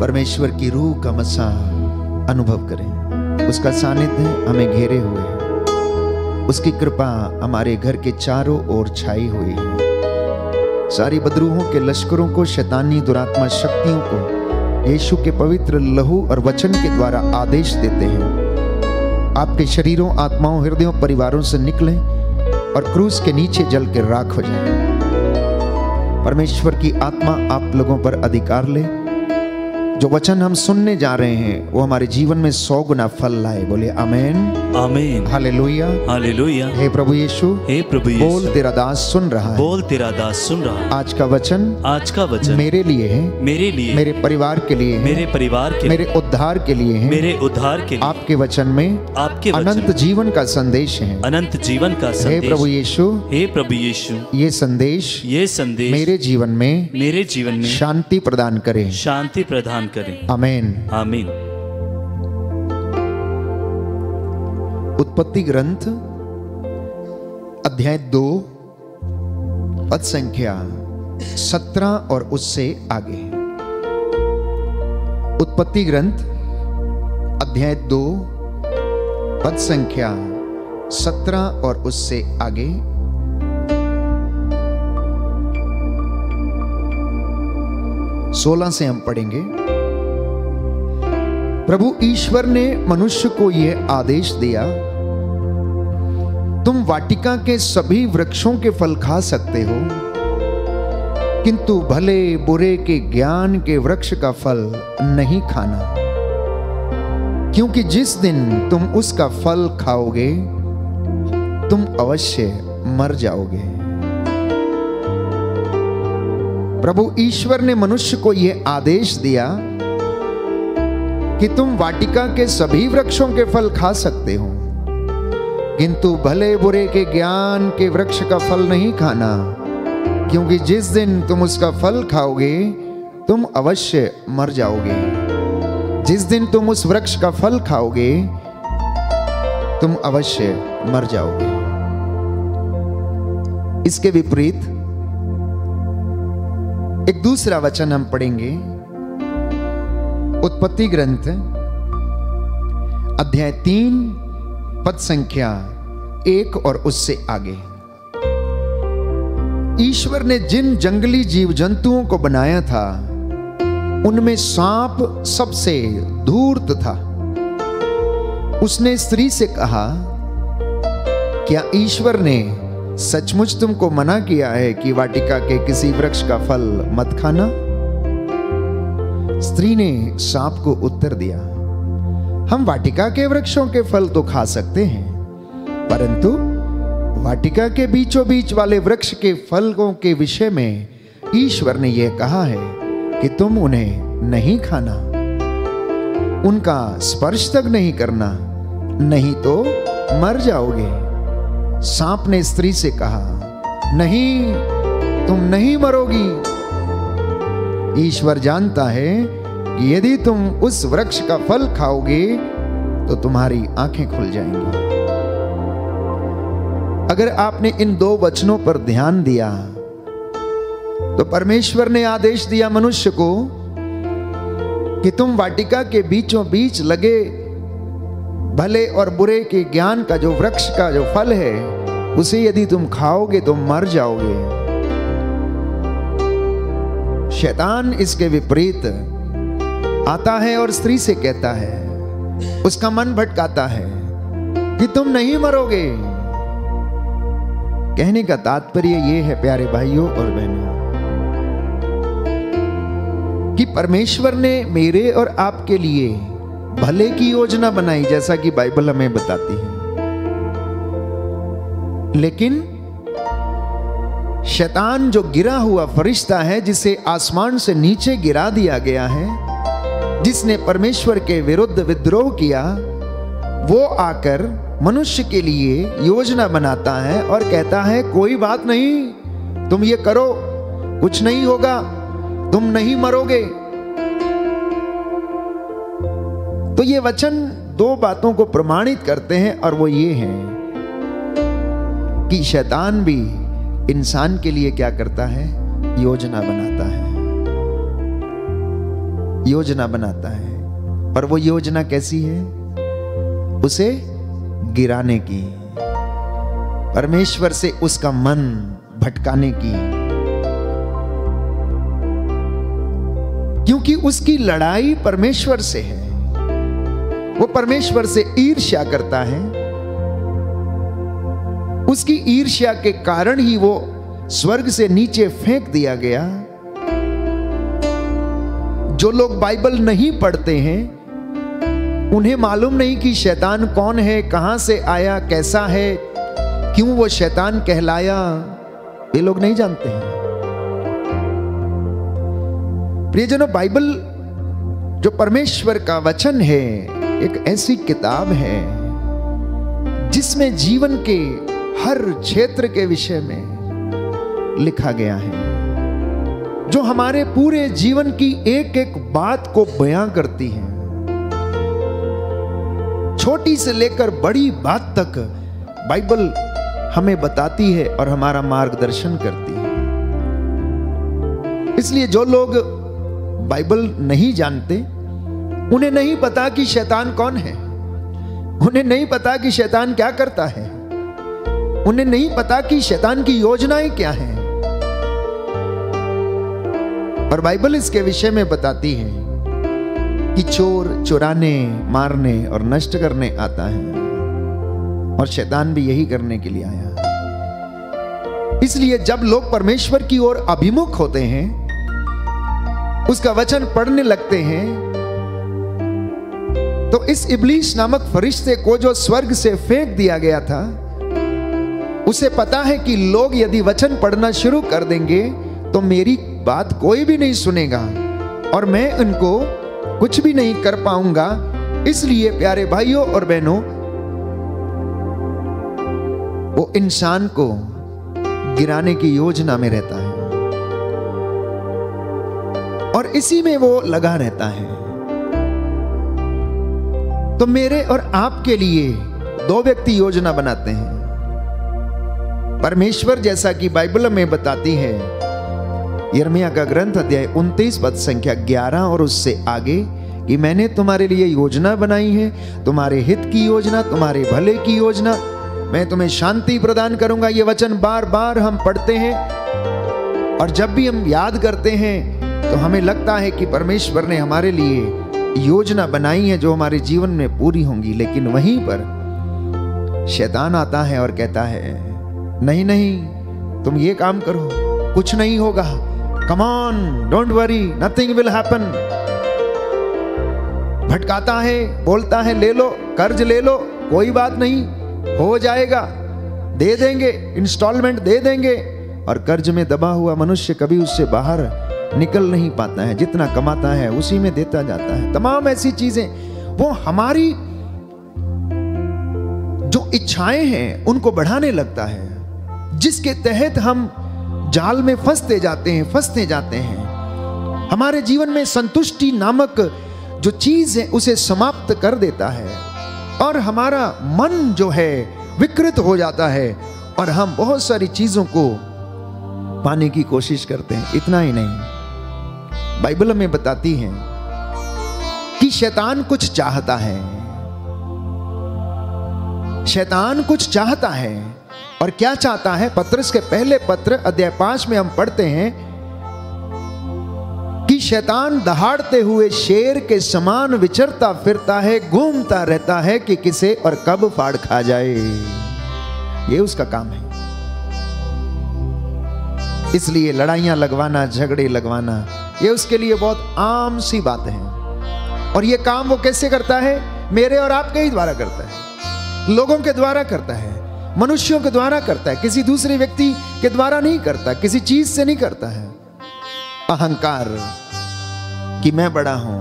परमेश्वर की रूह का मसा अनुभव करें, उसका सानिध्य हमें घेरे हुए है, उसकी कृपा हमारे घर के चारों ओर छाई हुई है। सारी बदरूहों के लश्करों को, शैतानी दुरात्मा शक्तियों को यीशु के पवित्र लहू और वचन के द्वारा आदेश देते हैं, आपके शरीरों, आत्माओं, हृदयों, परिवारों से निकलें और क्रूस के नीचे जल के राख हो जाएं। परमेश्वर की आत्मा आप लोगों पर अधिकार ले। जो वचन हम सुनने जा रहे हैं वो हमारे जीवन में 100 गुना फल लाए। बोले आमीन,
आमीन,
हालेलुया,
हालेलुया।
हे प्रभु यीशु,
हे प्रभु यीशु,
बोल तेरा दास सुन रहा है,
बोल तेरा दास सुन रहा है।
आज का वचन,
आज का वचन
मेरे लिए है,
मेरे लिए,
मेरे परिवार के लिए है,
मेरे परिवार के,
मेरे उद्धार के लिए है,
मेरे उद्धार के लिए।
आपके वचन में
आपके
अनंत जीवन का संदेश है।
अनंत जीवन का
हे
संदेश।
प्रभु यीशु,
हे प्रभु यीशु,
ये संदेश मेरे जीवन में शांति प्रदान करे,
शांति प्रदान करें।
आमीन,
आमीन।
उत्पत्ति ग्रंथ अध्याय 2 पद संख्या 17 और उससे आगे। उत्पत्ति ग्रंथ अध्याय 2 पद संख्या 17 और उससे आगे। सोलह से हम पढ़ेंगे। प्रभु ईश्वर ने मनुष्य को यह आदेश दिया, तुम वाटिका के सभी वृक्षों के फल खा सकते हो, किंतु भले बुरे के ज्ञान के वृक्ष का फल नहीं खाना, क्योंकि जिस दिन तुम उसका फल खाओगे तुम अवश्य मर जाओगे। प्रभु ईश्वर ने मनुष्य को यह आदेश दिया कि तुम वाटिका के सभी वृक्षों के फल खा सकते हो, किंतु भले बुरे के ज्ञान के वृक्ष का फल नहीं खाना, क्योंकि जिस दिन तुम उसका फल खाओगे तुम अवश्य मर जाओगे। जिस दिन तुम उस वृक्ष का फल खाओगे तुम अवश्य मर जाओगे। इसके विपरीत एक दूसरा वचन हम पढ़ेंगे, उत्पत्ति ग्रंथ अध्याय 3 पद संख्या 1 और उससे आगे। ईश्वर ने जिन जंगली जीव जंतुओं को बनाया था उनमें सांप सबसे धूर्त था। उसने स्त्री से कहा, क्या ईश्वर ने सचमुच तुमको मना किया है कि वाटिका के किसी वृक्ष का फल मत खाना? स्त्री ने सांप को उत्तर दिया, हम वाटिका के वृक्षों के फल तो खा सकते हैं, परंतु वाटिका के बीचों बीच वाले वृक्ष के फलों के विषय में ईश्वर ने यह कहा है कि तुम उन्हें नहीं खाना, उनका स्पर्श तक नहीं करना, नहीं तो मर जाओगे। सांप ने स्त्री से कहा, नहीं, तुम नहीं मरोगी। ईश्वर जानता है कि यदि तुम उस वृक्ष का फल खाओगे तो तुम्हारी आंखें खुल जाएंगी। अगर आपने इन 2 वचनों पर ध्यान दिया तो परमेश्वर ने आदेश दिया मनुष्य को कि तुम वाटिका के बीचों बीच लगे भले और बुरे के ज्ञान का जो वृक्ष का जो फल है उसे यदि तुम खाओगे तो मर जाओगे। शैतान इसके विपरीत आता है और स्त्री से कहता है, उसका मन भटकाता है कि तुम नहीं मरोगे। कहने का तात्पर्य यह है प्यारे भाइयों और बहनों कि परमेश्वर ने मेरे और आपके लिए भले की योजना बनाई, जैसा कि बाइबल हमें बताती है, लेकिन शैतान जो गिरा हुआ फरिश्ता है, जिसे आसमान से नीचे गिरा दिया गया है, जिसने परमेश्वर के विरुद्ध विद्रोह किया, वो आकर मनुष्य के लिए योजना बनाता है और कहता है कोई बात नहीं, तुम ये करो, कुछ नहीं होगा, तुम नहीं मरोगे। तो ये वचन 2 बातों को प्रमाणित करते हैं और वो ये हैं कि शैतान भी इंसान के लिए क्या करता है, योजना बनाता है, योजना बनाता है। और वो योजना कैसी है, उसे गिराने की, परमेश्वर से उसका मन भटकाने की, क्योंकि उसकी लड़ाई परमेश्वर से है। वो परमेश्वर से ईर्ष्या करता है, उसकी ईर्ष्या के कारण ही वो स्वर्ग से नीचे फेंक दिया गया। जो लोग बाइबल नहीं पढ़ते हैं उन्हें मालूम नहीं कि शैतान कौन है, कहां से आया, कैसा है, क्यों वो शैतान कहलाया, ये लोग नहीं जानते हैं। प्रियजनों, बाइबल जो परमेश्वर का वचन है एक ऐसी किताब है जिसमें जीवन के हर क्षेत्र के विषय में लिखा गया है, जो हमारे पूरे जीवन की एक एक बात को बयां करती है। छोटी से लेकर बड़ी बात तक बाइबल हमें बताती है और हमारा मार्गदर्शन करती है। इसलिए जो लोग बाइबल नहीं जानते, उन्हें नहीं पता कि शैतान कौन है, उन्हें नहीं पता कि शैतान क्या करता है, उन्हें नहीं पता कि शैतान की योजनाएं क्या हैं। और बाइबल इसके विषय में बताती है कि चोर चुराने, मारने और नष्ट करने आता है, और शैतान भी यही करने के लिए आया। इसलिए जब लोग परमेश्वर की ओर अभिमुख होते हैं, उसका वचन पढ़ने लगते हैं, तो इस इब्लीस नामक फरिश्ते को जो स्वर्ग से फेंक दिया गया था, उसे पता है कि लोग यदि वचन पढ़ना शुरू कर देंगे तो मेरी बात कोई भी नहीं सुनेगा और मैं उनको कुछ भी नहीं कर पाऊंगा। इसलिए प्यारे भाइयों और बहनों, वो इंसान को गिराने की योजना में रहता है और इसी में वो लगा रहता है। तो मेरे और आपके लिए दो व्यक्ति योजना बनाते हैं। परमेश्वर, जैसा कि बाइबल में बताती है, यिर्मयाह का ग्रंथ अध्याय 29 पद संख्या 11 और उससे आगे, कि मैंने तुम्हारे लिए योजना बनाई है, तुम्हारे हित की योजना, तुम्हारे भले की योजना, मैं तुम्हें शांति प्रदान करूंगा। ये वचन बार बार हम पढ़ते हैं और जब भी हम याद करते हैं तो हमें लगता है कि परमेश्वर ने हमारे लिए योजना बनाई है जो हमारे जीवन में पूरी होंगी। लेकिन वहीं पर शैतान आता है और कहता है, नहीं नहीं, तुम ये काम करो, कुछ नहीं होगा, come on, don't worry, nothing will happen. भटकाता है, बोलता है ले लो, कर्ज ले लो, कोई बात नहीं, हो जाएगा, दे देंगे, इंस्टॉलमेंट दे देंगे। और कर्ज में दबा हुआ मनुष्य कभी उससे बाहर निकल नहीं पाता है, जितना कमाता है उसी में देता जाता है। तमाम ऐसी चीजें, वो हमारी जो इच्छाएं हैं उनको बढ़ाने लगता है, जिसके तहत हम जाल में फंसते जाते हैं। हमारे जीवन में संतुष्टि नामक जो चीज है उसे समाप्त कर देता है और हमारा मन जो है विकृत हो जाता है और हम बहुत सारी चीजों को पाने की कोशिश करते हैं। इतना ही नहीं, बाइबल में बताती है कि शैतान कुछ चाहता है, शैतान कुछ चाहता है। और क्या चाहता है? पत्रस के पहले पत्र अध्याय 5 में हम पढ़ते हैं कि शैतान दहाड़ते हुए शेर के समान विचरता फिरता है, घूमता रहता है कि किसे और कब फाड़ खा जाए। ये उसका काम है। इसलिए लड़ाइयां लगवाना, झगड़े लगवाना, ये उसके लिए बहुत आम सी बात है। और ये काम वो कैसे करता है? मेरे और आपके ही द्वारा करता है, लोगों के द्वारा करता है, मनुष्यों के द्वारा करता है, किसी दूसरे व्यक्ति के द्वारा नहीं करता, किसी चीज से नहीं करता है। अहंकार कि मैं बड़ा हूं,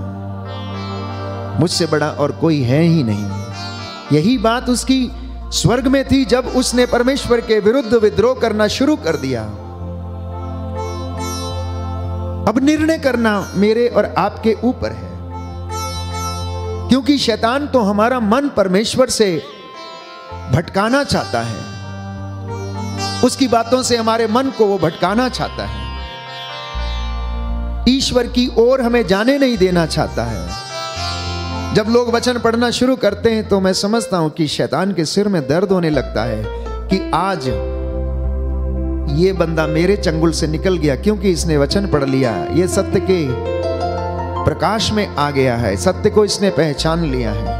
मुझसे बड़ा और कोई है ही नहीं। यही बात उसकी स्वर्ग में थी जब उसने परमेश्वर के विरुद्ध विद्रोह करना शुरू कर दिया। अब निर्णय करना मेरे और आपके ऊपर है, क्योंकि शैतान तो हमारा मन परमेश्वर से भटकाना चाहता है, उसकी बातों से हमारे मन को वो भटकाना चाहता है, ईश्वर की ओर हमें जाने नहीं देना चाहता है। जब लोग वचन पढ़ना शुरू करते हैं तो मैं समझता हूं कि शैतान के सिर में दर्द होने लगता है कि आज ये बंदा मेरे चंगुल से निकल गया, क्योंकि इसने वचन पढ़ लिया, ये सत्य के प्रकाश में आ गया है, सत्य को इसने पहचान लिया है।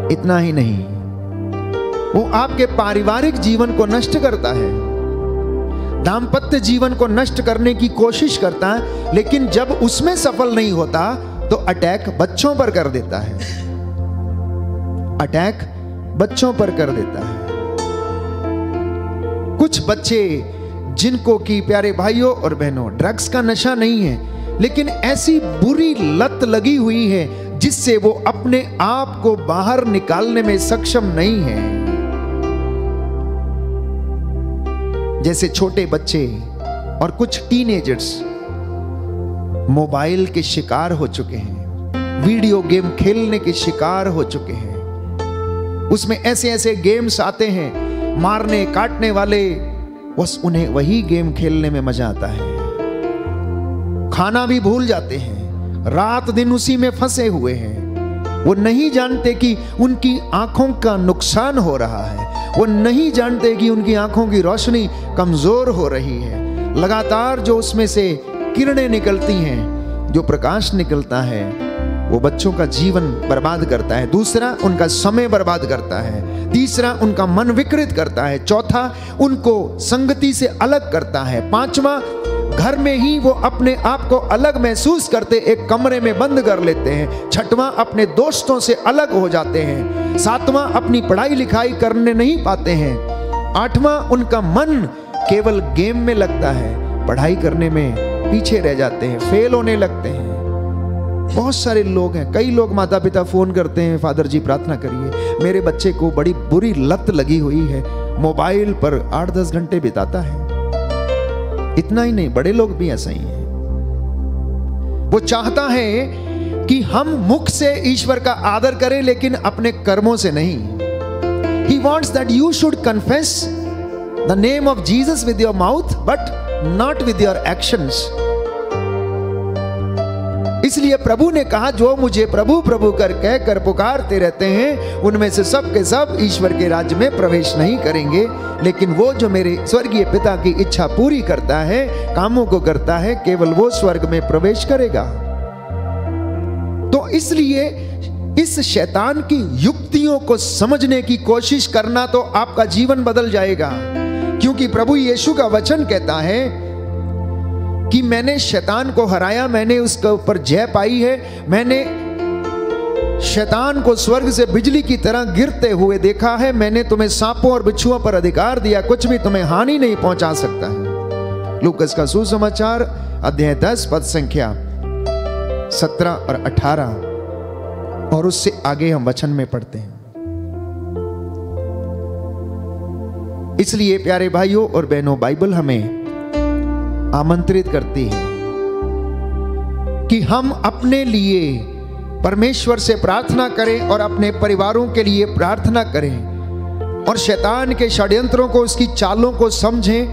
इतना ही नहीं, वो आपके पारिवारिक जीवन को नष्ट करता है, दाम्पत्य जीवन को नष्ट करने की कोशिश करता है, लेकिन जब उसमें सफल नहीं होता तो अटैक बच्चों पर कर देता है, अटैक बच्चों पर कर देता है। कुछ बच्चे जिनको कि प्यारे भाइयों और बहनों ड्रग्स का नशा नहीं है, लेकिन ऐसी बुरी लत लगी हुई है जिससे वो अपने आप को बाहर निकालने में सक्षम नहीं है। जैसे छोटे बच्चे और कुछ टीनेजर्स मोबाइल के शिकार हो चुके हैं, वीडियो गेम खेलने के शिकार हो चुके हैं। उसमें ऐसे ऐसे गेम्स आते हैं मारने काटने वाले, बस उन्हें वही गेम खेलने में मजा आता है। खाना भी भूल जाते हैं, रात दिन उसी में फंसे हुए हैं। वो नहीं जानते कि उनकी आंखों का नुकसान हो रहा है, वो नहीं जानते कि उनकी आंखों की रोशनी कमजोर हो रही है। लगातार जो उसमें से किरणें निकलती हैं जो प्रकाश निकलता है वो बच्चों का जीवन बर्बाद करता है। दूसरा, उनका समय बर्बाद करता है। तीसरा, उनका मन विकृत करता है। चौथा, उनको संगति से अलग करता है। पांचवा, घर में ही वो अपने आप को अलग महसूस करते, एक कमरे में बंद कर लेते हैं। छठवां, अपने दोस्तों से अलग हो जाते हैं। सातवां, अपनी पढ़ाई लिखाई करने नहीं पाते हैं। आठवां, उनका मन केवल गेम में लगता है, पढ़ाई करने में पीछे रह जाते हैं, फेल होने लगते हैं। बहुत सारे लोग हैं, कई लोग माता पिता फोन करते हैं, फादर जी प्रार्थना करिए, मेरे बच्चे को बड़ी बुरी लत लगी हुई है, मोबाइल पर 8-10 घंटे बिताता है। इतना ही नहीं, बड़े लोग भी ऐसा ही हैं। वो चाहता है कि हम मुख से ईश्वर का आदर करें लेकिन अपने कर्मों से नहीं। He wants that you should confess the name of Jesus with your mouth but not with your actions. इसलिए प्रभु ने कहा, जो मुझे प्रभु प्रभु कर कहकर पुकारते रहते हैं उनमें से सब के सब ईश्वर के राज्य में प्रवेश नहीं करेंगे, लेकिन वो जो मेरे स्वर्गीय पिता की इच्छा पूरी करता है, कामों को करता है, केवल वो स्वर्ग में प्रवेश करेगा। तो इसलिए इस शैतान की युक्तियों को समझने की कोशिश करना तो आपका जीवन बदल जाएगा। क्योंकि प्रभु यीशु का वचन कहता है कि मैंने शैतान को हराया, मैंने उसके ऊपर जय पाई है, मैंने शैतान को स्वर्ग से बिजली की तरह गिरते हुए देखा है, मैंने तुम्हें सांपों और बिच्छुओं पर अधिकार दिया, कुछ भी तुम्हें हानि नहीं पहुंचा सकता है। लूकास का सुसमाचार अध्याय 10 पद संख्या 17 और 18 और उससे आगे हम वचन में पढ़ते हैं। इसलिए प्यारे भाइयों और बहनों, बाइबल हमें आमंत्रित करती है कि हम अपने लिए परमेश्वर से प्रार्थना करें और अपने परिवारों के लिए प्रार्थना करें और शैतान के षड्यंत्रों को, उसकी चालों को समझें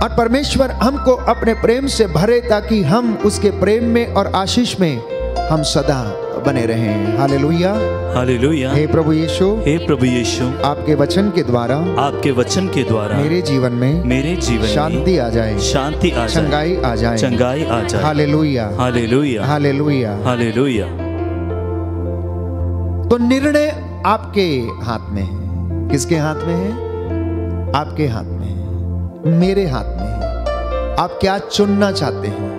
और परमेश्वर हमको अपने प्रेम से भरे ताकि हम उसके प्रेम में और आशीष में हम सदा बने रहें। Hallelujah,
hallelujah.
हे प्रभु यीशु,
हे प्रभु यीशु,
आपके वचन के द्वारा,
आपके वचन के द्वारा
मेरे जीवन में शांति आ जाए,
शांति आ जाए,
चंगाई आ जाए,
चंगाई आ जाए।
Hallelujah,
hallelujah,
hallelujah,
hallelujah.
तो निर्णय आपके हाथ में है। किसके हाथ में है? आपके हाथ में है, मेरे हाथ में है। आप क्या चुनना चाहते हैं?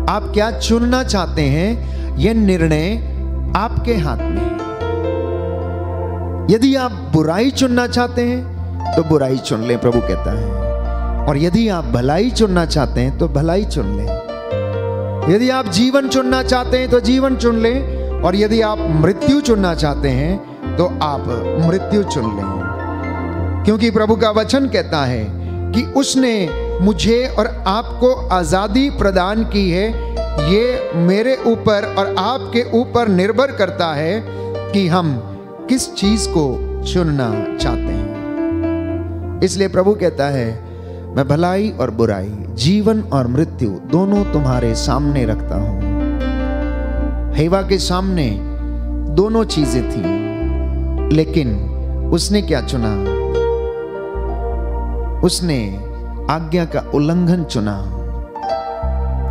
आप क्या चुनना चाहते हैं? यह निर्णय आपके हाथ में है। यदि आप बुराई चुनना चाहते हैं तो बुराई चुन लें, प्रभु कहता है। और यदि आप भलाई चुनना चाहते हैं तो भलाई चुन लें। यदि आप जीवन चुनना चाहते हैं तो जीवन चुन लें, और यदि आप मृत्यु चुनना चाहते हैं तो आप मृत्यु चुन लें। क्योंकि प्रभु का वचन कहता है कि उसने मुझे और आपको आजादी प्रदान की है। ये मेरे ऊपर और आपके ऊपर निर्भर करता है कि हम किस चीज को चुनना चाहते हैं। इसलिए प्रभु कहता है, मैं भलाई और बुराई, जीवन और मृत्यु दोनों तुम्हारे सामने रखता हूं। हेवा के सामने दोनों चीजें थी, लेकिन उसने क्या चुना? उसने आज्ञा का उल्लंघन चुना।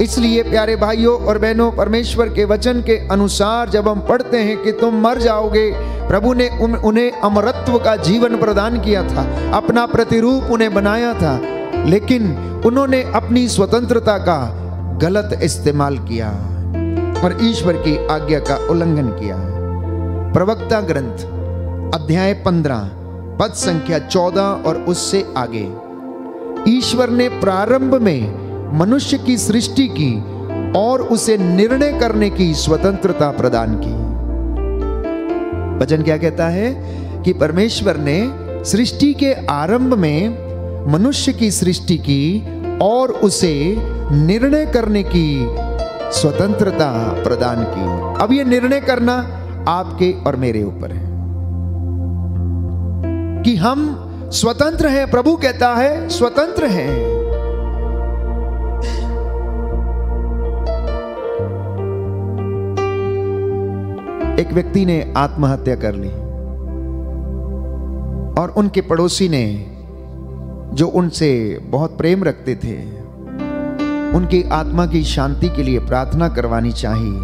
इसलिए प्यारे भाइयों और बहनों, परमेश्वर के वचन के अनुसार जब हम पढ़ते हैं कि तुम मर जाओगे, प्रभु ने उन्हें अमरत्व का जीवन प्रदान किया था, अपना प्रतिरूप उन्हें बनाया था, लेकिन उन्होंने अपनी स्वतंत्रता का गलत इस्तेमाल किया और ईश्वर की आज्ञा का उल्लंघन किया। प्रवक्ता ग्रंथ अध्याय 15 पद संख्या 14 और उससे आगे, ईश्वर ने प्रारंभ में मनुष्य की सृष्टि की और उसे निर्णय करने की स्वतंत्रता प्रदान की। वचन क्या कहता है कि परमेश्वर ने सृष्टि के आरंभ में मनुष्य की सृष्टि की और उसे निर्णय करने की स्वतंत्रता प्रदान की। अब यह निर्णय करना आपके और मेरे ऊपर है कि हम स्वतंत्र हैं। प्रभु कहता है स्वतंत्र हैं। एक व्यक्ति ने आत्महत्या कर ली और उनके पड़ोसी ने, जो उनसे बहुत प्रेम रखते थे, उनकी आत्मा की शांति के लिए प्रार्थना करवानी चाहिए।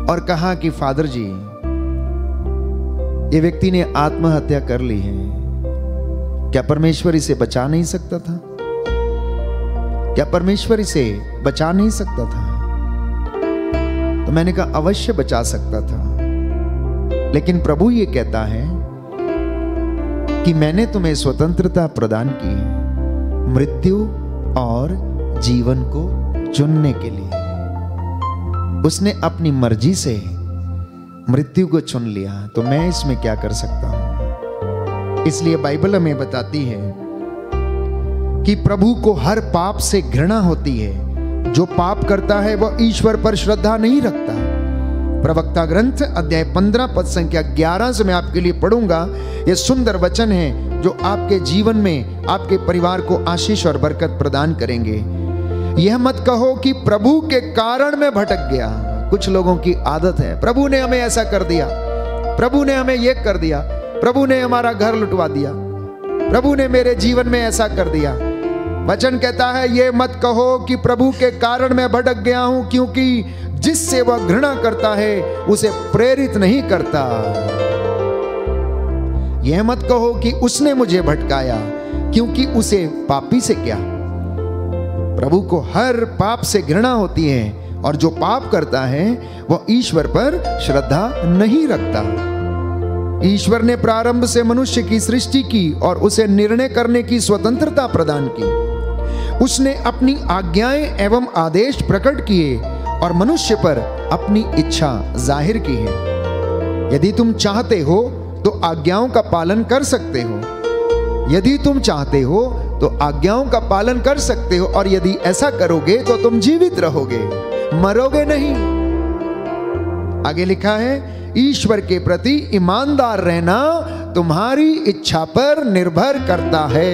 और कहा कि फादर जी, ये व्यक्ति ने आत्महत्या कर ली है, क्या परमेश्वर इसे बचा नहीं सकता था? क्या परमेश्वर इसे बचा नहीं सकता था? तो मैंने कहा अवश्य बचा सकता था, लेकिन प्रभु ये कहता है कि मैंने तुम्हें स्वतंत्रता प्रदान की है मृत्यु और जीवन को चुनने के लिए। उसने अपनी मर्जी से मृत्यु को चुन लिया, तो मैं इसमें क्या कर सकता हूं? इसलिए बाइबल हमें बताती है कि प्रभु को हर पाप से घृणा होती है। जो पाप करता है वह ईश्वर पर श्रद्धा नहीं रखता। प्रवक्ता ग्रंथ अध्याय 15 पद संख्या 11 से मैं आपके लिए पढ़ूंगा। यह सुंदर वचन है जो आपके जीवन में आपके परिवार को आशीष और बरकत प्रदान करेंगे। यह मत कहो कि प्रभु के कारण मैं भटक गया। कुछ लोगों की आदत है, प्रभु ने हमें ऐसा कर दिया, प्रभु ने हमें यह कर दिया, प्रभु ने हमारा घर लुटवा दिया, प्रभु ने मेरे जीवन में ऐसा कर दिया। वचन कहता है यह मत कहो कि प्रभु के कारण मैं भटक गया हूं, क्योंकि जिससे वह घृणा करता है उसे प्रेरित नहीं करता। यह मत कहो कि उसने मुझे भटकाया, क्योंकि उसे पापी से क्या। प्रभु को हर पाप से घृणा होती है, और जो पाप करता है वह ईश्वर पर श्रद्धा नहीं रखता। ईश्वर ने प्रारंभ से मनुष्य की सृष्टि की और उसे निर्णय करने की स्वतंत्रता प्रदान की। उसने अपनी आज्ञाएं एवं आदेश प्रकट किए और मनुष्य पर अपनी इच्छा जाहिर की है। यदि तुम चाहते हो तो आज्ञाओं का पालन कर सकते हो। यदि तुम चाहते हो तो आज्ञाओं का पालन कर सकते हो, और यदि ऐसा करोगे तो तुम जीवित रहोगे, मरोगे नहीं। आगे लिखा है ईश्वर के प्रति ईमानदार रहना तुम्हारी इच्छा पर निर्भर करता है।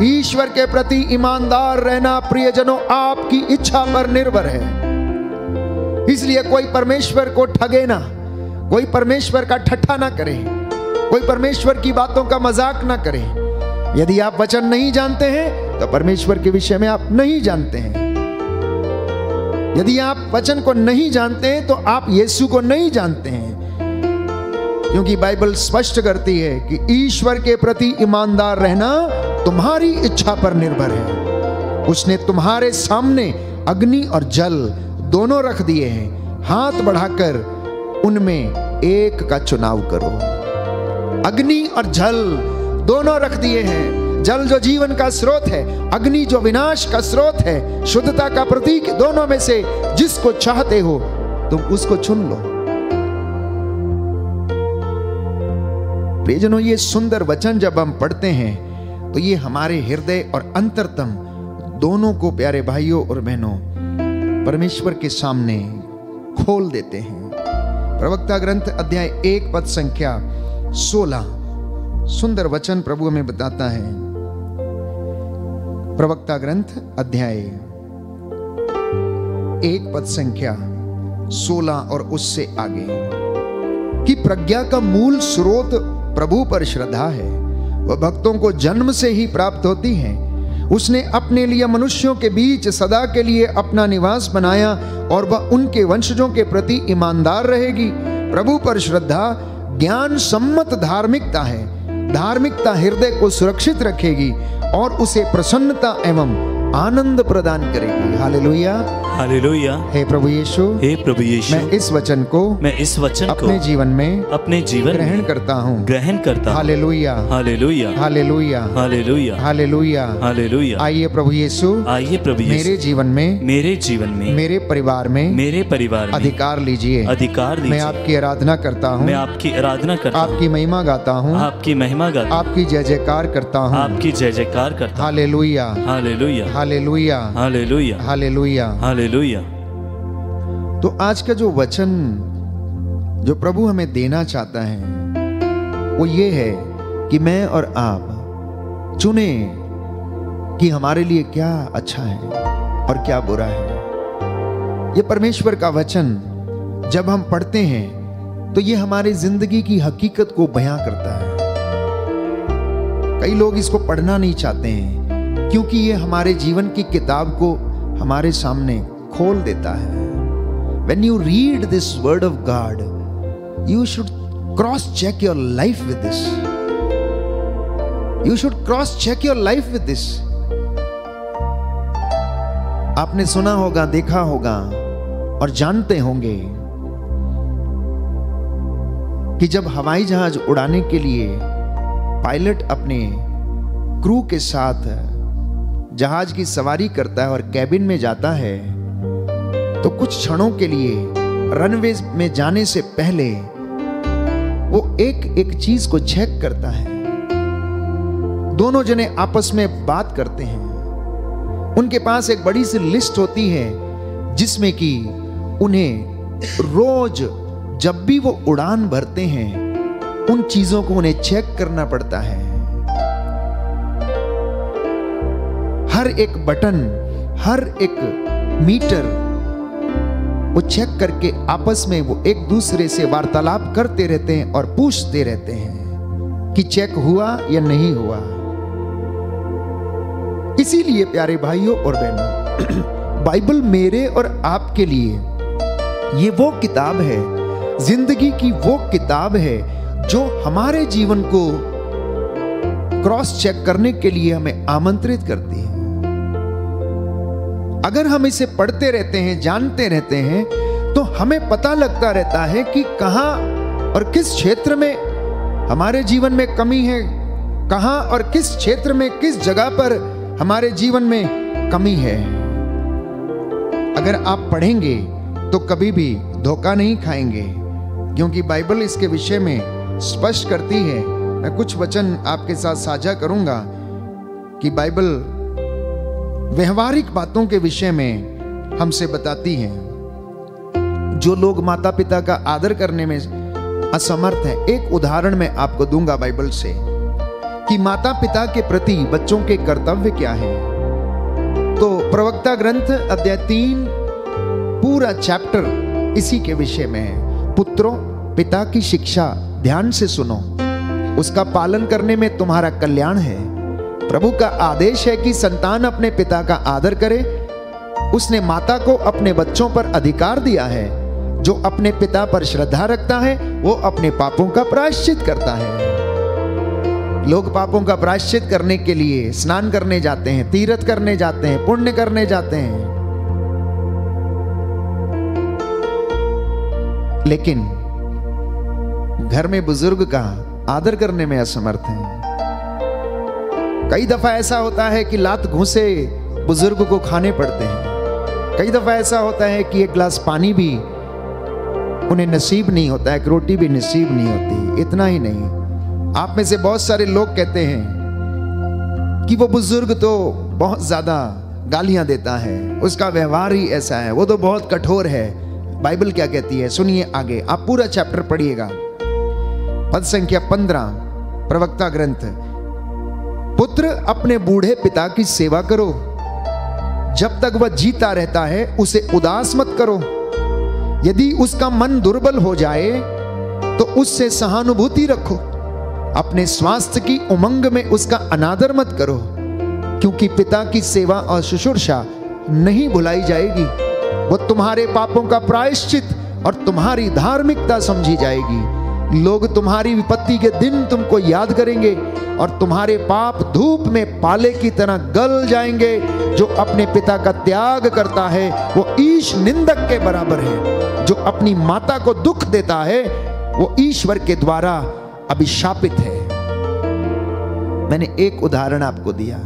ईश्वर के प्रति ईमानदार रहना प्रियजनों आपकी इच्छा पर निर्भर है। इसलिए कोई परमेश्वर को ठगे ना, कोई परमेश्वर का ठट्ठा ना करे, कोई परमेश्वर की बातों का मजाक ना करे। यदि आप वचन नहीं जानते हैं तो परमेश्वर के विषय में आप नहीं जानते हैं। यदि आप वचन को नहीं जानते हैं तो आप यीशु को नहीं जानते हैं, क्योंकि बाइबल स्पष्ट करती है कि ईश्वर के प्रति ईमानदार रहना तुम्हारी इच्छा पर निर्भर है। उसने तुम्हारे सामने अग्नि और जल दोनों रख दिए हैं। हाथ बढ़ाकर उनमें एक का चुनाव करो। अग्नि और जल दोनों रख दिए हैं। जल जो जीवन का स्रोत है, अग्नि जो विनाश का स्रोत है, शुद्धता का प्रतीक। दोनों में से जिसको चाहते हो तुम उसको चुन लो। प्रियजनों, ये सुंदर वचन जब हम पढ़ते हैं तो ये हमारे हृदय और अंतरतम दोनों को, प्यारे भाइयों और बहनों, परमेश्वर के सामने खोल देते हैं। प्रवक्ता ग्रंथ अध्याय 1 पद संख्या 16 सुंदर वचन प्रभु हमें बताता है। प्रवक्ता ग्रंथ अध्याय 1 पद संख्या 16 और उससे आगे कि प्रज्ञा का मूल स्रोत प्रभु पर श्रद्धा है। वह भक्तों को जन्म से ही प्राप्त होती है। उसने अपने लिए मनुष्यों के बीच सदा के लिए अपना निवास बनाया और वह उनके वंशजों के प्रति ईमानदार रहेगी। प्रभु पर श्रद्धा ज्ञान सम्मत धार्मिकता है। धार्मिकता हृदय को सुरक्षित रखेगी और उसे प्रसन्नता एवं आनंद प्रदान करेगी। Hallelujah,
hallelujah.
हे प्रभु यीशु,
हे प्रभु यीशु,
मैं इस वचन को
अपने
जीवन में ग्रहण करता हूँ। Hallelujah,
hallelujah,
hallelujah,
hallelujah,
hallelujah,
hallelujah.
आइए प्रभु यीशु,
आइए प्रभु यीशु,
मेरे जीवन में
मेरे परिवार में
अधिकार लीजिए। मैं आपकी आराधना करता हूँ,
मैं आपकी आराधना करता हूँ,
आपकी महिमा गाता हूँ,
आपकी महिमा गाता हूँ,
आपकी जय जयकार करता हूँ,
आपकी जय जयकार करता हूँ।
Hallelujah,
hallelujah,
hallelujah,
hallelujah,
hallelujah,
hallelujah.
तो आज का जो वचन जो प्रभु हमें देना चाहता है वो ये है कि मैं और आप चुने कि हमारे लिए क्या अच्छा है और क्या बुरा है। ये परमेश्वर का वचन जब हम पढ़ते हैं तो ये हमारी जिंदगी की हकीकत को बयां करता है। कई लोग इसको पढ़ना नहीं चाहते हैं, क्योंकि ये हमारे जीवन की किताब को हमारे सामने खोल देता है। When you read this word of God, you should cross check your life with this. You should cross check your life with this. आपने सुना होगा, देखा होगा और जानते होंगे कि जब हवाई जहाज उड़ाने के लिए पायलट अपने क्रू के साथ जहाज की सवारी करता है और कैबिन में जाता है, तो कुछ क्षणों के लिए रनवे में जाने से पहले वो एक एक चीज को चेक करता है। दोनों जने आपस में बात करते हैं। उनके पास एक बड़ी सी लिस्ट होती है जिसमें कि उन्हें रोज जब भी वो उड़ान भरते हैं उन चीजों को उन्हें चेक करना पड़ता है। हर एक बटन, हर एक मीटर वो चेक करके आपस में वो एक दूसरे से वार्तालाप करते रहते हैं और पूछते रहते हैं कि चेक हुआ या नहीं हुआ। इसीलिए प्यारे भाइयों और बहनों, बाइबल मेरे और आपके लिए ये वो किताब है, जिंदगी की वो किताब है जो हमारे जीवन को क्रॉस चेक करने के लिए हमें आमंत्रित करती है। अगर हम इसे पढ़ते रहते हैं, जानते रहते हैं, तो हमें पता लगता रहता है कि कहां और किस क्षेत्र में हमारे जीवन में कमी है, कहां और किस क्षेत्र में, किस जगह पर हमारे जीवन में कमी है। अगर आप पढ़ेंगे तो कभी भी धोखा नहीं खाएंगे, क्योंकि बाइबल इसके विषय में स्पष्ट करती है। मैं कुछ वचन आपके साथ साझा करूंगा कि बाइबल व्यवहारिक बातों के विषय में हमसे बताती है। जो लोग माता पिता का आदर करने में असमर्थ हैं, एक उदाहरण मैं आपको दूंगा बाइबल से कि माता पिता के प्रति बच्चों के कर्तव्य क्या है। तो प्रवक्ता ग्रंथ अध्याय 3 पूरा चैप्टर इसी के विषय में है। पुत्रों, पिता की शिक्षा ध्यान से सुनो, उसका पालन करने में तुम्हारा कल्याण है। प्रभु का आदेश है कि संतान अपने पिता का आदर करे। उसने माता को अपने बच्चों पर अधिकार दिया है। जो अपने पिता पर श्रद्धा रखता है वो अपने पापों का प्रायश्चित करता है। लोग पापों का प्रायश्चित करने के लिए स्नान करने जाते हैं, तीर्थ करने जाते हैं, पुण्य करने जाते हैं, लेकिन घर में बुजुर्ग का आदर करने में असमर्थ हैं। कई दफा ऐसा होता है कि लात घूंसे बुजुर्ग को खाने पड़ते हैं। कई दफा ऐसा होता है कि एक गिलास पानी भी उन्हें नसीब नहीं होता है, एक रोटी भी नसीब नहीं होती। इतना ही नहीं, आप में से बहुत सारे लोग कहते हैं कि वो बुजुर्ग तो बहुत ज्यादा गालियां देता है, उसका व्यवहार ही ऐसा है, वो तो बहुत कठोर है। बाइबल क्या कहती है सुनिए आगे, आप पूरा चैप्टर पढ़िएगा। पद संख्या 15 प्रवक्ता ग्रंथ। पुत्र, अपने बूढ़े पिता की सेवा करो, जब तक वह जीता रहता है उसे उदास मत करो। यदि उसका मन दुर्बल हो जाए तो उससे सहानुभूति रखो। अपने स्वास्थ्य की उमंग में उसका अनादर मत करो, क्योंकि पिता की सेवा और शुश्रूषा नहीं भुलाई जाएगी। वो तुम्हारे पापों का प्रायश्चित और तुम्हारी धार्मिकता समझी जाएगी। लोग तुम्हारी विपत्ति के दिन तुमको याद करेंगे और तुम्हारे पाप धूप में पाले की तरह गल जाएंगे। जो अपने पिता का त्याग करता है वो ईश निंदक के बराबर है। जो अपनी माता को दुख देता है वो ईश्वर के द्वारा अभिशापित है। मैंने एक उदाहरण आपको दिया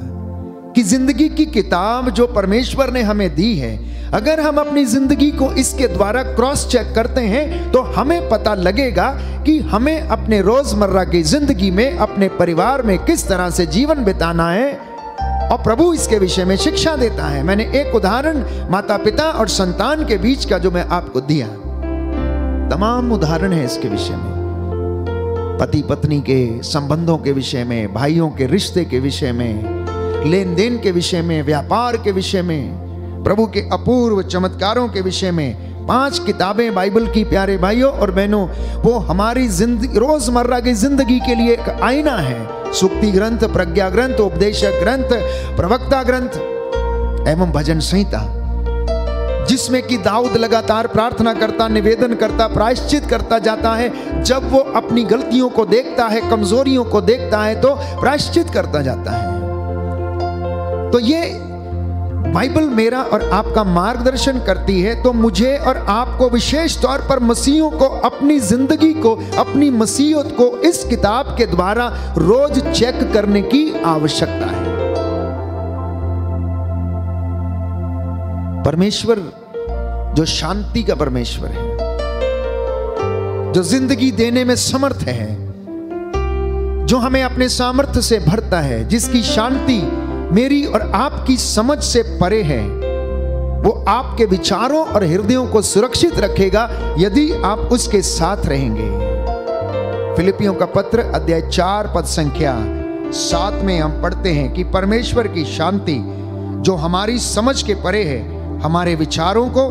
कि जिंदगी की किताब जो परमेश्वर ने हमें दी है, अगर हम अपनी जिंदगी को इसके द्वारा क्रॉस चेक करते हैं तो हमें पता लगेगा कि हमें अपने रोजमर्रा की जिंदगी में अपने परिवार में किस तरह से जीवन बिताना है, और प्रभु इसके विषय में शिक्षा देता है। मैंने एक उदाहरण माता पिता और संतान के बीच का जो मैं आपको दिया, तमाम उदाहरण है इसके विषय में। पति पत्नी के संबंधों के विषय में, भाइयों के रिश्ते के विषय में, लेन देन के विषय में, व्यापार के विषय में, प्रभु के अपूर्व चमत्कारों के विषय में। 5 किताबें बाइबल की प्यारे भाइयों और बहनों, वो हमारी जिंदगी, रोजमर्रा की जिंदगी के लिए एक आईना है, सूक्ति ग्रंथ, प्रज्ञा ग्रंथ, उपदेशक ग्रंथ, प्रवक्ता ग्रंथ एवं भजन संहिता, जिसमें कि दाऊद लगातार प्रार्थना करता, निवेदन करता, प्रायश्चित करता जाता है। जब वो अपनी गलतियों को देखता है, कमजोरियों को देखता है, तो प्रायश्चित करता जाता है। तो ये बाइबल मेरा और आपका मार्गदर्शन करती है। तो मुझे और आपको विशेष तौर पर मसीहों को अपनी जिंदगी को, अपनी मसीहत को इस किताब के द्वारा रोज चेक करने की आवश्यकता है। परमेश्वर जो शांति का परमेश्वर है, जो जिंदगी देने में समर्थ है, जो हमें अपने सामर्थ्य से भरता है, जिसकी शांति मेरी और आपकी समझ से परे है, वो आपके विचारों और हृदयों को सुरक्षित रखेगा यदि आप उसके साथ रहेंगे। फिलिपियों का पत्र अध्याय 4 पद संख्या 7 में हम पढ़ते हैं कि परमेश्वर की शांति जो हमारी समझ के परे है, हमारे विचारों को,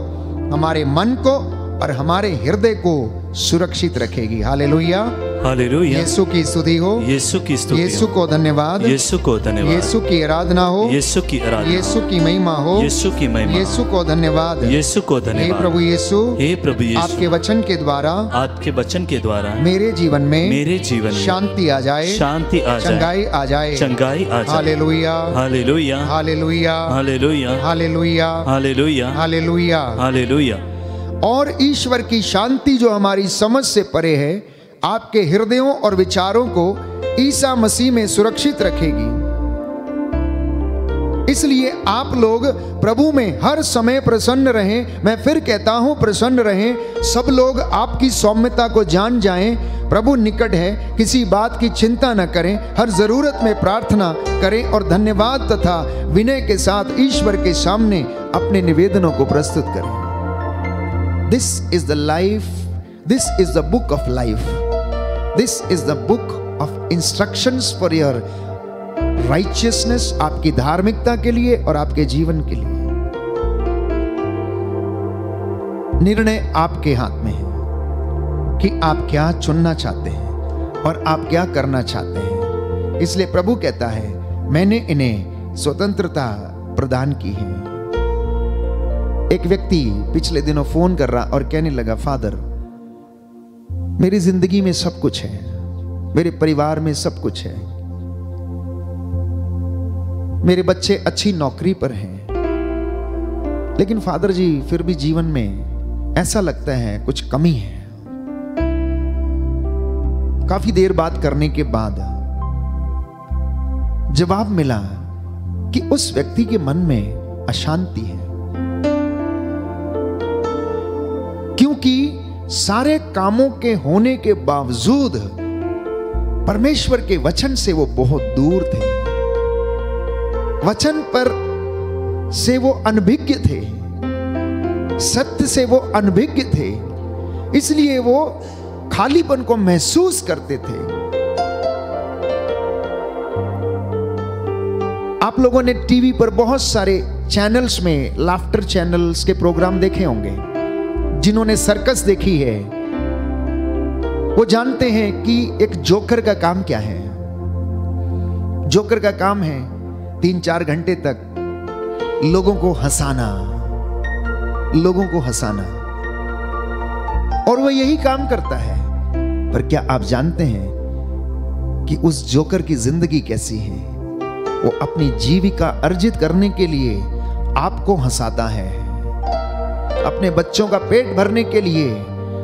हमारे मन को और हमारे हृदय को सुरक्षित रखेगी। Hallelujah,
hallelujah.
यीशु की स्तुति हो,
यीशु की स्तुति,
यीशु को धन्यवाद,
यीशु को धन्यवाद,
यीशु की आराधना हो,
यीशु की आराधना,
यीशु की महिमा हो,
यीशु की महिमा,
यीशु को धन्यवाद,
यीशु को
हे
धन्यवाद।
प्रभु यीशु,
हे प्रभु यीशु,
आपके वचन के द्वारा,
आपके वचन के द्वारा
मेरे जीवन में,
मेरे जीवन में
शांति आ जाए,
शांति आ जाए,
चंगाई आ जाए,
चंगाई आ जाए।
Hallelujah,
hallelujah,
hallelujah,
hallelujah,
hallelujah,
hallelujah,
hallelujah.
Hallelujah.
और ईश्वर की शांति जो हमारी समझ से परे है, आपके हृदयों और विचारों को ईसा मसीह में सुरक्षित रखेगी। इसलिए आप लोग प्रभु में हर समय प्रसन्न रहें। मैं फिर कहता हूं, प्रसन्न रहें। सब लोग आपकी सौम्यता को जान जाएं। प्रभु निकट है, किसी बात की चिंता न करें, हर जरूरत में प्रार्थना करें और धन्यवाद तथा विनय के साथ ईश्वर के सामने अपने निवेदनों को प्रस्तुत करें। This is the life, this is the book of life, this is the book of instructions for your righteousness, आपकी धार्मिकता के लिए और आपके जीवन के लिए। निर्णय आपके हाथ में है कि आप क्या चुनना चाहते हैं और आप क्या करना चाहते हैं। इसलिए प्रभु कहता है, मैंने इन्हें स्वतंत्रता प्रदान की है। एक व्यक्ति पिछले दिनों फोन कर रहा और कहने लगा, फादर मेरी जिंदगी में सब कुछ है, मेरे परिवार में सब कुछ है, मेरे बच्चे अच्छी नौकरी पर हैं, लेकिन फादर जी फिर भी जीवन में ऐसा लगता है कुछ कमी है। काफी देर बात करने के बाद जवाब मिला कि उस व्यक्ति के मन में अशांति है, क्योंकि सारे कामों के होने के बावजूद परमेश्वर के वचन से वो बहुत दूर थे। वचन पर से वो अनभिज्ञ थे, सत्य से वो अनभिज्ञ थे, इसलिए वो खालीपन को महसूस करते थे। आप लोगों ने टीवी पर बहुत सारे चैनल्स में लाफ्टर चैनल्स के प्रोग्राम देखे होंगे। जिन्होंने सर्कस देखी है वो जानते हैं कि एक जोकर का काम क्या है। जोकर का काम है 3-4 घंटे तक लोगों को हंसाना, लोगों को हंसाना, और वो यही काम करता है। पर क्या आप जानते हैं कि उस जोकर की जिंदगी कैसी है? वो अपनी जीविका अर्जित करने के लिए आपको हंसाता है, अपने बच्चों का पेट भरने के लिए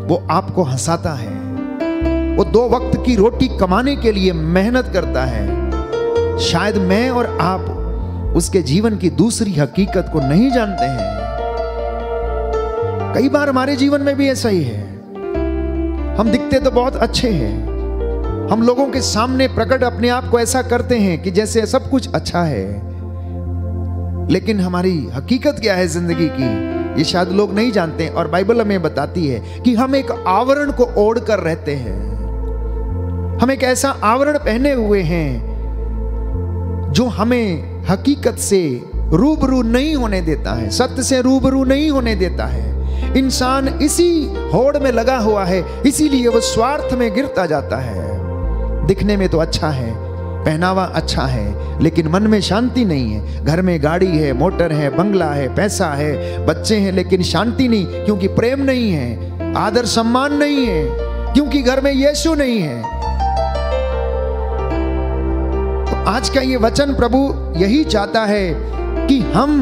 वो आपको हंसाता है, वो 2 वक्त की रोटी कमाने के लिए मेहनत करता है। शायद मैं और आप उसके जीवन की दूसरी हकीकत को नहीं जानते हैं। कई बार हमारे जीवन में भी ऐसा ही है। हम दिखते तो बहुत अच्छे हैं, हम लोगों के सामने प्रकट अपने आप को ऐसा करते हैं कि जैसे सब कुछ अच्छा है, लेकिन हमारी हकीकत क्या है जिंदगी की, ये शायद लोग नहीं जानते। और बाइबल हमें बताती है कि हम एक आवरण को ओढ़ कर रहते हैं। हम एक ऐसा आवरण पहने हुए हैं जो हमें हकीकत से रूबरू नहीं होने देता है, सत्य से रूबरू नहीं होने देता है। इंसान इसी होड़ में लगा हुआ है, इसीलिए वो स्वार्थ में गिरता जाता है। दिखने में तो अच्छा है, पहनावा अच्छा है लेकिन मन में शांति नहीं है। घर में गाड़ी है, मोटर है, बंगला है, पैसा है, बच्चे हैं, लेकिन शांति नहीं, क्योंकि प्रेम नहीं है, आदर सम्मान नहीं है, क्योंकि घर में यीशु नहीं है। तो आज का ये वचन प्रभु यही चाहता है कि हम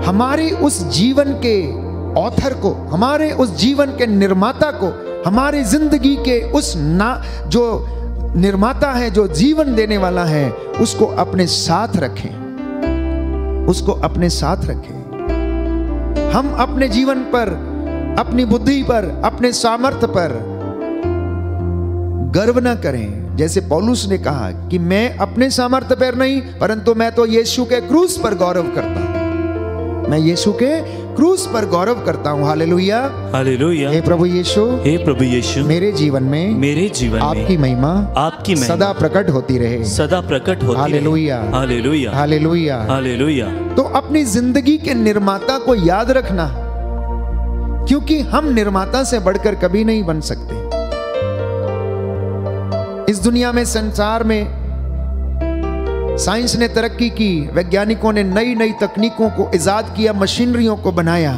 हमारे उस जीवन के ऑथर को, हमारे उस जीवन के निर्माता को, हमारी जिंदगी के उस जो निर्माता है, जो जीवन देने वाला है, उसको अपने साथ रखें, उसको अपने साथ रखें। हम अपने जीवन पर, अपनी बुद्धि पर, अपने सामर्थ्य पर गर्व न करें। जैसे पौलुस ने कहा कि मैं अपने सामर्थ्य पर नहीं, परंतु मैं तो यीशु के क्रूस पर गौरव करता हूं, मैं यीशु के क्रूस पर गौरव करता हूं। Hallelujah,
hallelujah.
हे प्रभु यीशु,
हे प्रभु यीशु,
मेरे जीवन में
आपकी
महिमा सदा प्रकट होती रहे,
सदा प्रकट होती रहे।
Hallelujah,
hallelujah,
hallelujah,
hallelujah.
तो अपनी जिंदगी के निर्माता को याद रखना, क्योंकि हम निर्माता से बढ़कर कभी नहीं बन सकते। इस दुनिया में, संसार में साइंस ने तरक्की की, वैज्ञानिकों ने नई नई तकनीकों को इजाद किया, मशीनरियों को बनाया।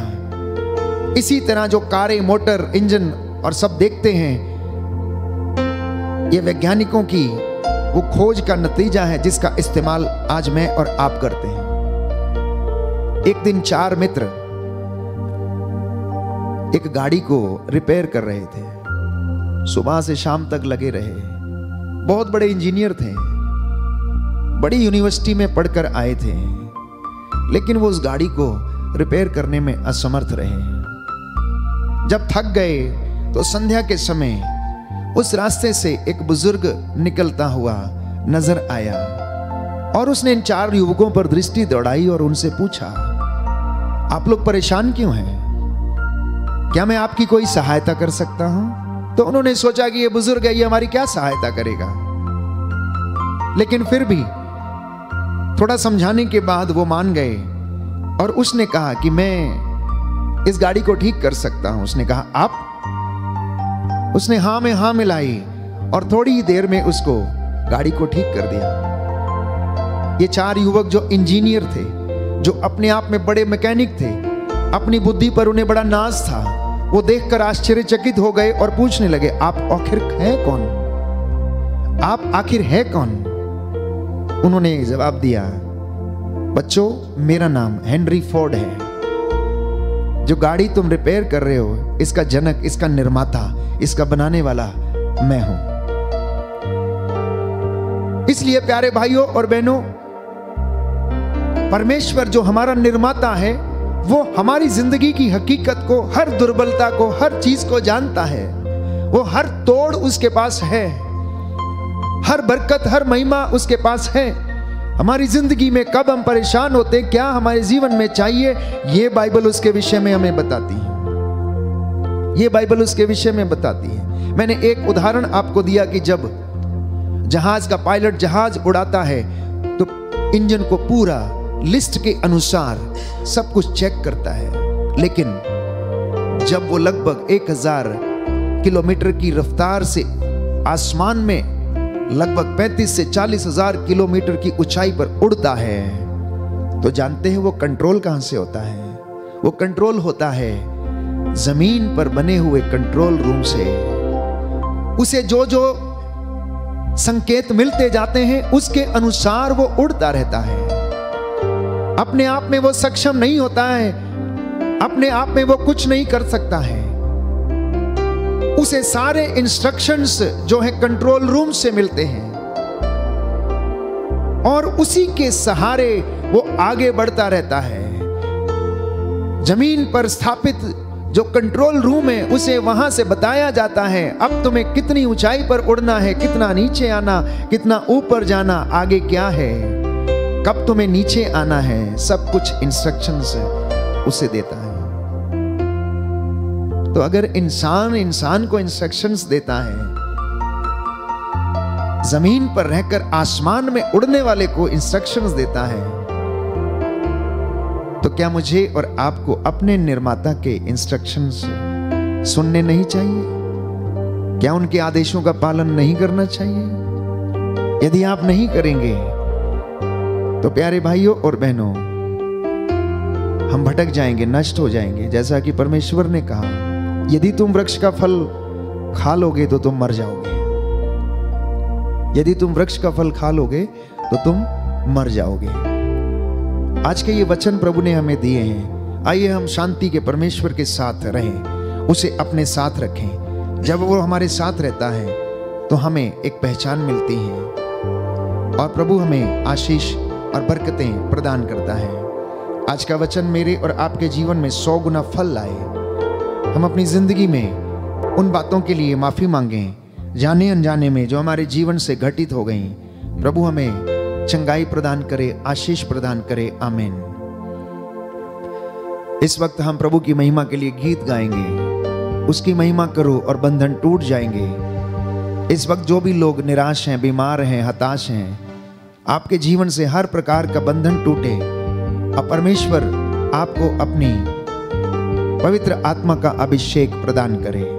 इसी तरह जो कारें, मोटर, इंजन और सब देखते हैं, ये वैज्ञानिकों की वो खोज का नतीजा है, जिसका इस्तेमाल आज मैं और आप करते हैं। एक दिन 4 मित्र एक गाड़ी को रिपेयर कर रहे थे, सुबह से शाम तक लगे रहे। बहुत बड़े इंजीनियर थे, बड़ी यूनिवर्सिटी में पढ़कर आए थे, लेकिन वो उस गाड़ी को रिपेयर करने में असमर्थ रहे। जब थक गए तो संध्या के समय उस रास्ते से एक बुजुर्ग निकलता हुआ नजर आया और उसने इन 4 युवकों पर दृष्टि दौड़ाई और उनसे पूछा, आप लोग परेशान क्यों हैं? क्या मैं आपकी कोई सहायता कर सकता हूं? तो उन्होंने सोचा कि ये बुजुर्ग है, ये हमारी क्या सहायता करेगा। लेकिन फिर भी थोड़ा समझाने के बाद वो मान गए और उसने कहा कि मैं इस गाड़ी को ठीक कर सकता हूं। उसने कहा, आप? उसने हाँ में हाँ मिलाई और थोड़ी ही देर में उसको गाड़ी को ठीक कर दिया। ये 4 युवक जो इंजीनियर थे, जो अपने आप में बड़े मैकेनिक थे, अपनी बुद्धि पर उन्हें बड़ा नाज था, वो देखकर आश्चर्यचकित हो गए और पूछने लगे, आप आखिर है कौन? आप आखिर है कौन? उन्होंने जवाब दिया, बच्चों, मेरा नाम हेनरी फोर्ड है। जो गाड़ी तुम रिपेयर कर रहे हो, इसका जनक, इसका निर्माता, इसका बनाने वाला मैं हूं। इसलिए प्यारे भाइयों और बहनों, परमेश्वर जो हमारा निर्माता है, वो हमारी जिंदगी की हकीकत को, हर दुर्बलता को, हर चीज को जानता है। वो हर तोड़ उसके पास है, हर बरकत, हर महिमा उसके पास है। हमारी जिंदगी में कब हम परेशान होते, क्या हमारे जीवन में चाहिए, ये बाइबल उसके विषय में हमें बताती है। ये बाइबल उसके विषय में बताती है। मैंने एक उदाहरण आपको दिया कि जब जहाज का पायलट जहाज उड़ाता है तो इंजन को पूरा लिस्ट के अनुसार सब कुछ चेक करता है, लेकिन जब वो लगभग 1000 किलोमीटर की रफ्तार से आसमान में लगभग 35 से 40 हजार किलोमीटर की ऊंचाई पर उड़ता है, तो जानते हैं वो कंट्रोल कहां से होता है? वो कंट्रोल होता है जमीन पर बने हुए कंट्रोल रूम से। उसे जो जो संकेत मिलते जाते हैं, उसके अनुसार वो उड़ता रहता है। अपने आप में वो सक्षम नहीं होता है, अपने आप में वो कुछ नहीं कर सकता है। उसे सारे इंस्ट्रक्शंस जो है कंट्रोल रूम से मिलते हैं और उसी के सहारे वो आगे बढ़ता रहता है। जमीन पर स्थापित जो कंट्रोल रूम है, उसे वहां से बताया जाता है, अब तुम्हें कितनी ऊंचाई पर उड़ना है, कितना नीचे आना, कितना ऊपर जाना, आगे क्या है, कब तुम्हें नीचे आना है, सब कुछ इंस्ट्रक्शंस उसे देता है। तो अगर इंसान को इंस्ट्रक्शंस देता है, जमीन पर रहकर आसमान में उड़ने वाले को इंस्ट्रक्शंस देता है, तो क्या मुझे और आपको अपने निर्माता के इंस्ट्रक्शंस सुनने नहीं चाहिए? क्या उनके आदेशों का पालन नहीं करना चाहिए? यदि आप नहीं करेंगे तो प्यारे भाइयों और बहनों, हम भटक जाएंगे, नष्ट हो जाएंगे। जैसा कि परमेश्वर ने कहा, यदि तुम वृक्ष का फल खा लोगे तो तुम मर जाओगे। यदि तुम वृक्ष का फल खा लोगे तो तुम मर जाओगे। आज के ये वचन प्रभु ने हमें दिए हैं। आइए हम शांति के परमेश्वर के साथ रहें, उसे अपने साथ रखें। जब वो हमारे साथ रहता है तो हमें एक पहचान मिलती है और प्रभु हमें आशीष और बरकतें प्रदान करता है। आज का वचन मेरे और आपके जीवन में 100 गुना फल लाए। हम अपनी जिंदगी में उन बातों के लिए माफी मांगें, जाने अनजाने में जो हमारे जीवन से घटित हो गई। प्रभु हमें चंगाई प्रदान करे, आशीष प्रदान करे। आमीन। इस वक्त हम प्रभु की महिमा के लिए गीत गाएंगे। उसकी महिमा करो और बंधन टूट जाएंगे। इस वक्त जो भी लोग निराश हैं, बीमार हैं, हताश हैं, आपके जीवन से हर प्रकार का बंधन टूटे और परमेश्वर आपको अपनी पवित्र आत्मा का अभिषेक प्रदान करे।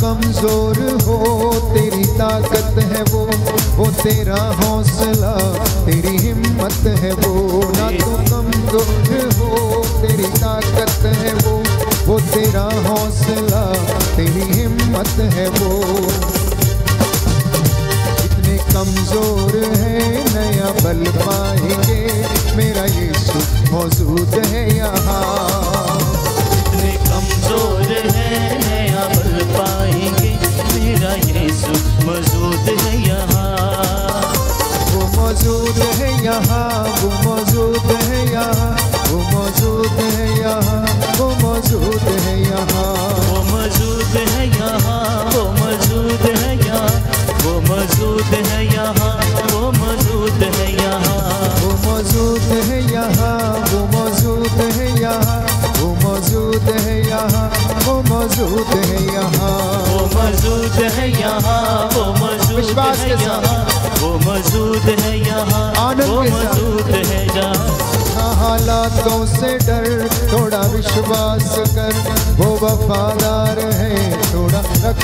कमजोर हो तेरी ताकत है वो तेरा हौसला तेरी हिम्मत है वो। ना तो कमजोर हो तेरी ताकत है वो तेरा हौसला तेरी हिम्मत है वो। इतने कमजोर है नया बल पाएंगे, मेरा यीशु मौजूद है यहाँ।
इतने कमजोर है नया बल पाएंगे, मेरा यीशु मौजूद है यहाँ।
वो मौजूद है यहाँ, वो मौजूद है यहाँ, वो मौजूद है यहाँ, वो मौजूद है यहाँ।
वो मौजूद है यहाँ, वो मौजूद है यहाँ, वो मौजूद है यहाँ, वो मौजूद है यहाँ।
वो मौजूद है यहाँ, वो मौजूद है यहाँ, वो मौजूद है यहाँ, वो मौजूद है यहाँ।
वो मौजूद है यहाँ, वो मौजूद है यहाँ, वो मौजूद है यहाँ, वो मौजूद है यहाँ।
हालातों से डर, थोड़ा विश्वास कर, वो वफादार है, थोड़ा रख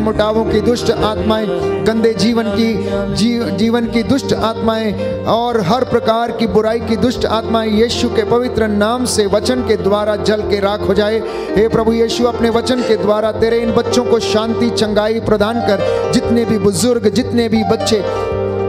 मनमुटावों की दुष्ट आत्माएं, गंदे जीवन की दुष्ट आत्माएं और हर प्रकार की बुराई की दुष्ट आत्माएं यीशु के पवित्र नाम से वचन के द्वारा जल के राख हो जाए। हे प्रभु यीशु, अपने वचन के द्वारा तेरे इन बच्चों को शांति चंगाई प्रदान कर। जितने भी बुजुर्ग, जितने भी बच्चे,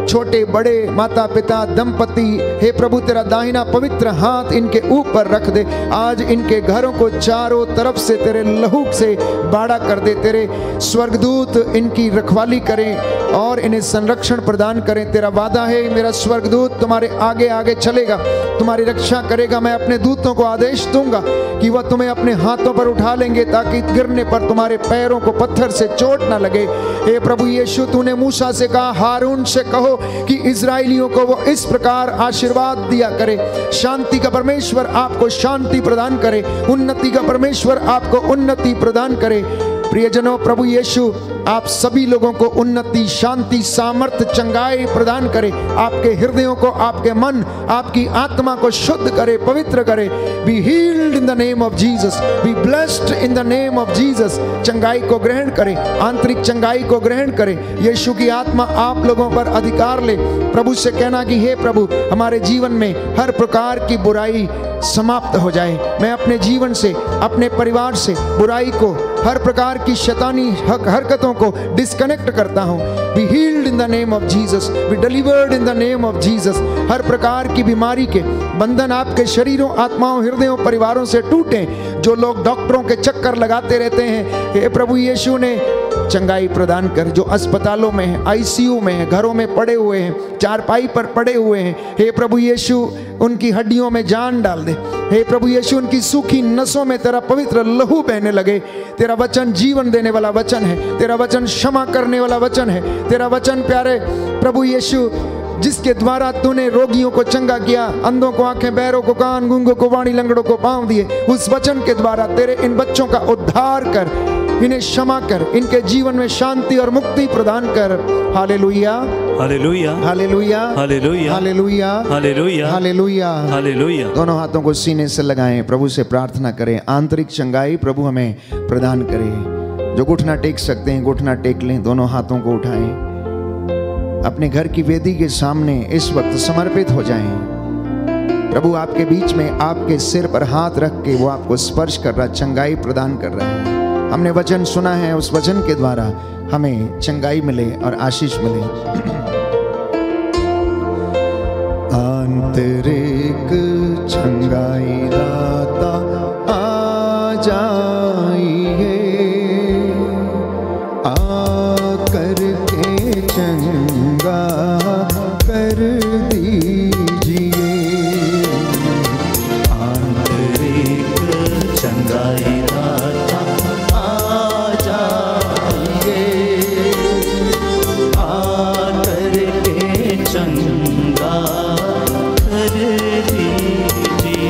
छोटे बड़े, माता पिता, दंपति, हे प्रभु तेरा दाहिना पवित्र हाथ इनके ऊपर रख दे। आज इनके घरों को चारों तरफ से तेरे लहू से बाड़ा कर दे। तेरे स्वर्गदूत इनकी रखवाली करें और इन्हें संरक्षण प्रदान करें। तेरा वादा है, मेरा स्वर्गदूत तुम्हारे आगे आगे चलेगा, तुम्हारी रक्षा करेगा। मैं अपने दूतों को आदेश दूंगा कि वह तुम्हें अपने हाथों पर उठा लेंगे, ताकि गिरने पर तुम्हारे पैरों को पत्थर से चोट न लगे। हे प्रभु यीशु, तूने मूसा से कहा, हारून से कहो कि इजराइलियों को वो इस प्रकार आशीर्वाद दिया करे। शांति का परमेश्वर आपको शांति प्रदान करे, उन्नति का परमेश्वर आपको उन्नति प्रदान करे। प्रियजनों, प्रभु यीशु आप सभी लोगों को उन्नति, शांति, सामर्थ्य, चंगाई प्रदान करे। आपके हृदयों को, आपके मन, आपकी आत्मा को शुद्ध करे, पवित्र करे। B healed in the name of Jesus, be blessed in the name of Jesus. चंगाई को ग्रहण करें, आंतरिक चंगाई को ग्रहण करें। यीशु की आत्मा आप लोगों पर अधिकार ले। प्रभु से कहना कि हे प्रभु, हमारे जीवन में हर प्रकार की बुराई समाप्त हो जाए। मैं अपने जीवन से, अपने परिवार से बुराई को, हर प्रकार की शैतानी हरकतों को डिस्कनेक्ट करता हूं। Be healed in the name of Jesus, be delivered in the name of Jesus. हर प्रकार की बीमारी के बंधन आपके शरीरों, आत्माओं, हृदयों, परिवारों से टूटे। जो लोग डॉक्टरों के चक्कर लगाते रहते हैं, हे प्रभु यीशु ने चंगाई प्रदान कर। जो अस्पतालों में है, आईसीयू में है, घरों में पड़े हुए हैं, चारपाई पर पड़े हुए हैं, हे प्रभु यीशु उनकी हड्डियों में जान डाल दे। हे प्रभु यीशु, उनकी सूखी नसों में तेरा पवित्र लहू बहने लगे। तेरा वचन जीवन देने वाला वचन है, तेरा वचन क्षमा करने वाला वचन है। तेरा वचन प्यारे प्रभु यीशु, जिसके द्वारा तूने रोगियों को चंगा किया, अंधों को आंखें, बहरों को कान, गूंगों को वाणी, लंगड़ों को पांव दिए, उस वचन के द्वारा तेरे इन बच्चों का उद्धार कर, इन्हें क्षमा कर, इनके जीवन में शांति और मुक्ति प्रदान कर। Hallelujah,
hallelujah,
hallelujah,
hallelujah,
hallelujah,
hallelujah,
hallelujah,
hallelujah.
दोनों हाथों को सीने से लगाएं, प्रभु से प्रार्थना करें। आंतरिक चंगाई प्रभु हमें प्रदान करे। जो घुटना टेक सकते हैं घुटना टेक लें, दोनों हाथों को उठाएं, अपने घर की वेदी के सामने इस वक्त समर्पित हो जाएं। प्रभु आपके बीच में आपके सिर पर हाथ रख के वो आपको स्पर्श कर रहा, चंगाई प्रदान कर रहा है। हमने वचन सुना है, उस वचन के द्वारा हमें चंगाई मिले और आशीष मिले।
आंतरिक चंगाई दाता आ जाइए, आकर के चंगा कर दीजिए।
आंतरिक चंगाई दाता आ जाइए, आकर के चंगा कर दीजिए।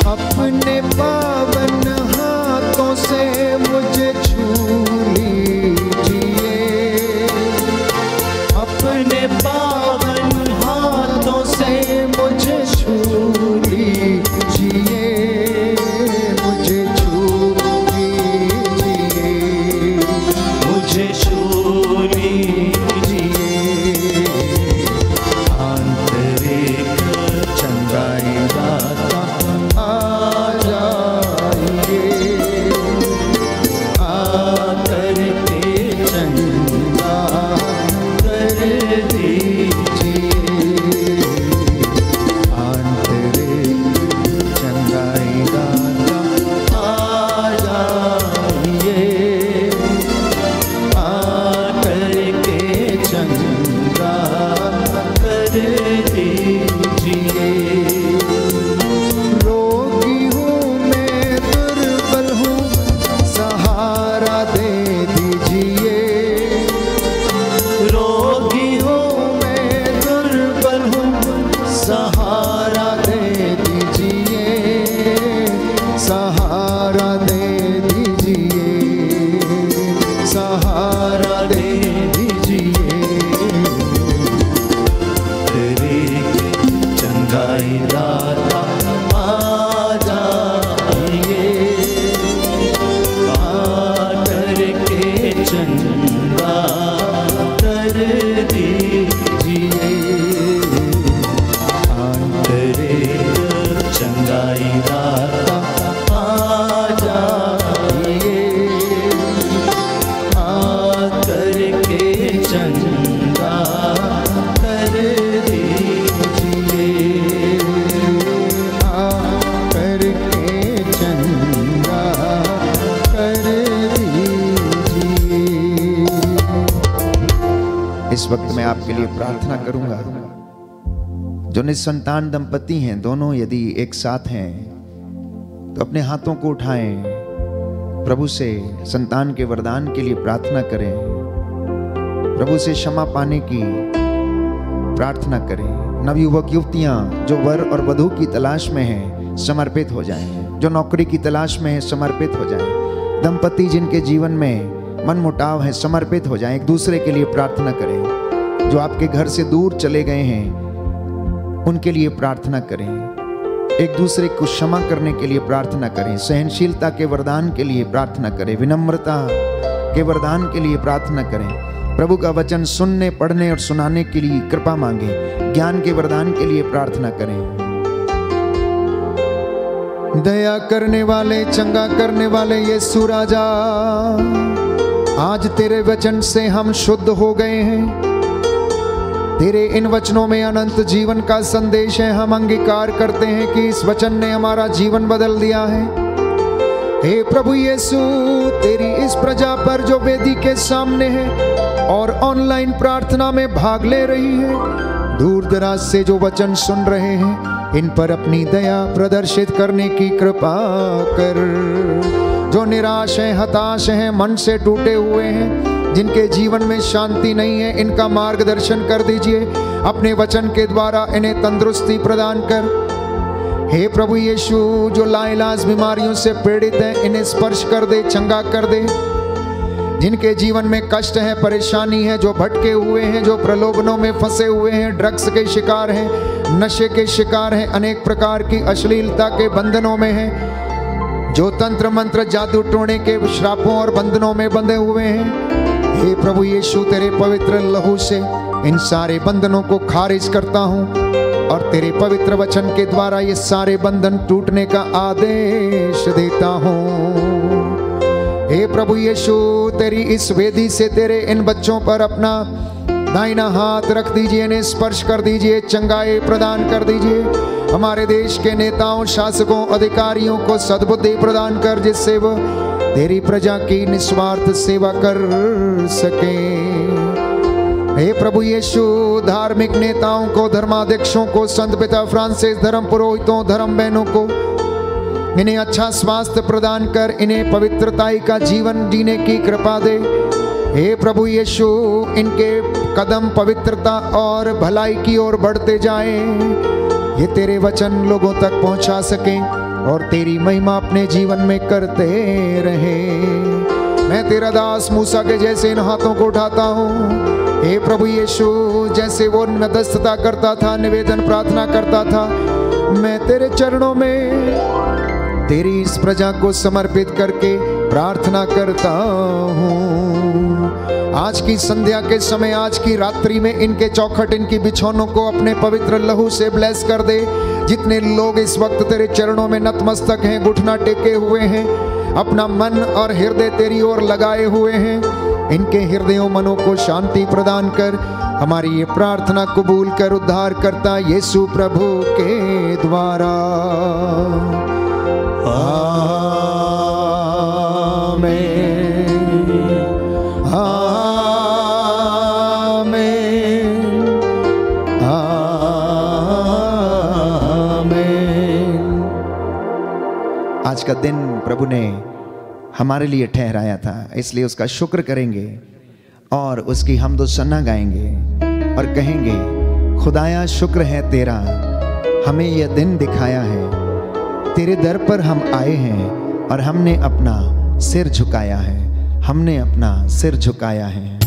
अपने पावन हाथों से मुझे छू लीजिए,
अपने पावन हाथों से
मुझे छू लीजिए, मुझे छू लीजिए,
मुझे छू लीजिए। आंतरिक चंगाई दाता
आ जाइए,
आकर के चंगा कर दीजिए।
आंतरिक चंगाई दाता
आ जाइए, आकर के चंगा कर दीजिए।
रोगी हूँ मैं, दुर्बल हूँ, सहारा दे दीजिए।
रोगी हूँ
के लिए प्रार्थना करूंगा। जो निसंतान दंपति हैं, दोनों यदि एक साथ हैं तो अपने हाथों को उठाएं, प्रभु से संतान के वरदान के लिए प्रार्थना करें, प्रभु से क्षमा पाने की प्रार्थना करें। नवयुवक युवतियां जो वर और वधू की तलाश में हैं, समर्पित हो जाएं। जो नौकरी की तलाश में है, समर्पित हो जाएं। दंपति जिनके जीवन में मनमुटाव है, समर्पित हो जाएं। एक दूसरे के लिए प्रार्थना करें। जो आपके घर से दूर चले गए हैं, उनके लिए प्रार्थना करें। एक दूसरे को क्षमा करने के लिए प्रार्थना करें। सहनशीलता के वरदान के लिए प्रार्थना करें। विनम्रता के वरदान के लिए प्रार्थना करें। प्रभु का वचन सुनने, पढ़ने और सुनाने के लिए कृपा मांगे। ज्ञान के वरदान के लिए प्रार्थना करें।
दया करने वाले, चंगा करने वाले यीशु राजा, आज तेरे वचन से हम शुद्ध हो गए हैं। तेरे इन वचनों में अनंत जीवन का संदेश है। हम अंगीकार करते हैं कि इस वचन ने हमारा जीवन बदल दिया है। हे प्रभु यीशु, तेरी इस प्रजा पर जो वेदी के सामने है और ऑनलाइन प्रार्थना में भाग ले रही है, दूर दराज से जो वचन सुन रहे हैं, इन पर अपनी दया प्रदर्शित करने की कृपा कर। जो निराश हैं, हताश हैं, मन से टूटे हुए हैं, जिनके जीवन में शांति नहीं है, इनका मार्गदर्शन कर दीजिए। अपने वचन के द्वारा इन्हें तंदुरुस्ती प्रदान कर। हे प्रभु यीशु, जो लाइलाज बीमारियों से पीड़ित हैं, इन्हें स्पर्श कर दे, चंगा कर दे। जिनके जीवन में कष्ट है, परेशानी है, जो भटके हुए हैं, जो प्रलोभनों में फंसे हुए हैं, ड्रग्स के शिकार हैं, नशे के शिकार हैं, अनेक प्रकार की अश्लीलता के बंधनों में हैं, जो तंत्र मंत्र जादू टोने के श्रापों और बंधनों में बंधे हुए हैं, हे प्रभु यीशु, तेरे पवित्र लहू से इन सारे बंधनों को खारिज करता हूं और तेरे पवित्र वचन के द्वारा ये सारे बंधन टूटने का आदेश देता हूं। हे प्रभु यीशु, तेरी इस वेदी से तेरे इन बच्चों पर अपना दाहिना हाथ रख दीजिए, इन्हें स्पर्श कर दीजिए, चंगाई प्रदान कर दीजिए। हमारे देश के नेताओं, शासकों, अधिकारियों को सद्बुद्धि प्रदान कर, जिससे वो तेरी प्रजा की निस्वार्थ सेवा कर सके। हे प्रभु यीशु, धार्मिक नेताओं को, धर्माध्यक्षों को, संत पिता फ्रांसिस, धर्म पुरोहितों, धर्म बहनों को, इन्हें अच्छा स्वास्थ्य प्रदान कर, इन्हें पवित्रताई का जीवन जीने की कृपा दे। हे प्रभु यीशु, इनके कदम पवित्रता और भलाई की ओर बढ़ते जाएं। ये तेरे वचन लोगों तक पहुंचा सकें और तेरी महिमा अपने जीवन में करते रहे। मैं तेरा दास मूसा के जैसे इन हाथों को उठाता हूँ। हे प्रभु यीशु, जैसे वो मध्यस्थता करता था, निवेदन प्रार्थना करता था, मैं तेरे चरणों में तेरी इस प्रजा को समर्पित करके प्रार्थना करता हूँ। आज की संध्या के समय, आज की रात्रि में इनके चौखट, इनकी बिछौनों को अपने पवित्र लहू से ब्लेस कर दे। जितने लोग इस वक्त तेरे चरणों में नतमस्तक हैं, घुटना टेके हुए हैं, अपना मन और हृदय तेरी ओर लगाए हुए हैं, इनके हृदयों मनों को शांति प्रदान कर। हमारी ये प्रार्थना कबूल कर, उद्धार करता यीशु प्रभु के द्वारा।
आज का दिन प्रभु ने हमारे लिए ठहराया था, इसलिए उसका शुक्र करेंगे और उसकी हमदो सन्ना गाएंगे और कहेंगे, खुदाया शुक्र है तेरा, हमें यह दिन दिखाया है। तेरे दर पर हम आए हैं और हमने अपना सिर झुकाया है, हमने अपना सिर झुकाया है।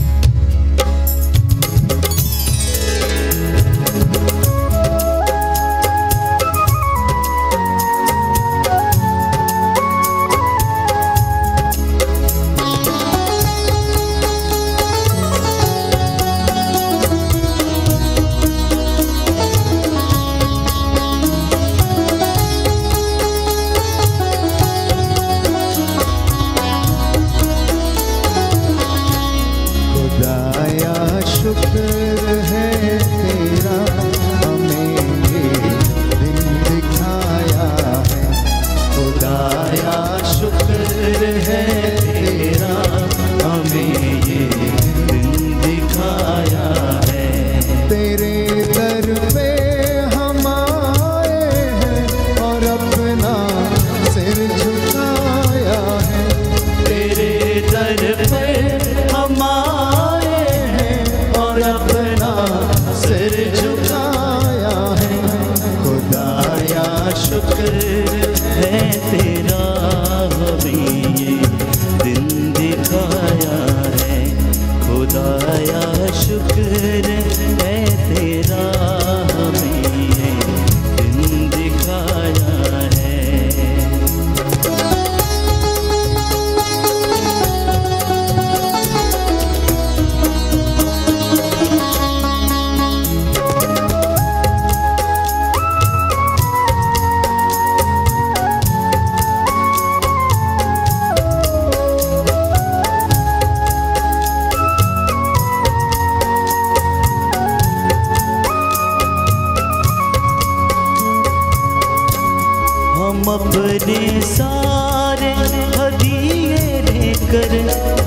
अपने सारे हदिये लेकर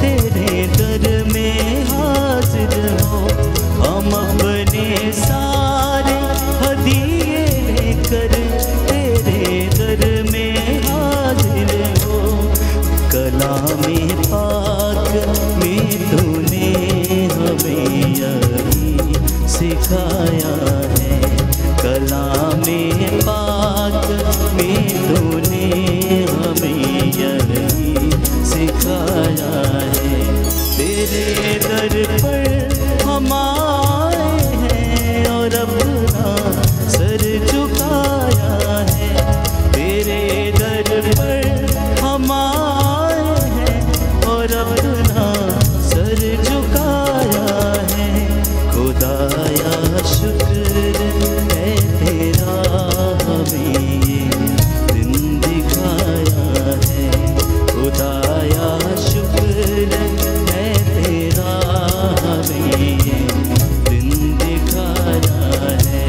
तेरे दर में हाजिर हो। हम अपने सारे हदिये लेकर तेरे दर में हाजिर हो। कलामे पाक में तूने हमें यही सिखाया है। कलामे पाक में तूने हमें यही सिखाया है। तेरे दर पर हम आए हैं और अपना सर झुकाया है। तेरे दर पर हम आए हैं और अपना सर झुकाया है। खुदाया शुक्र है तेरा, हमें ये दिन दिखाया है। खुदाया शुक्र है तेरा, हमें ये दिन दिखाया है।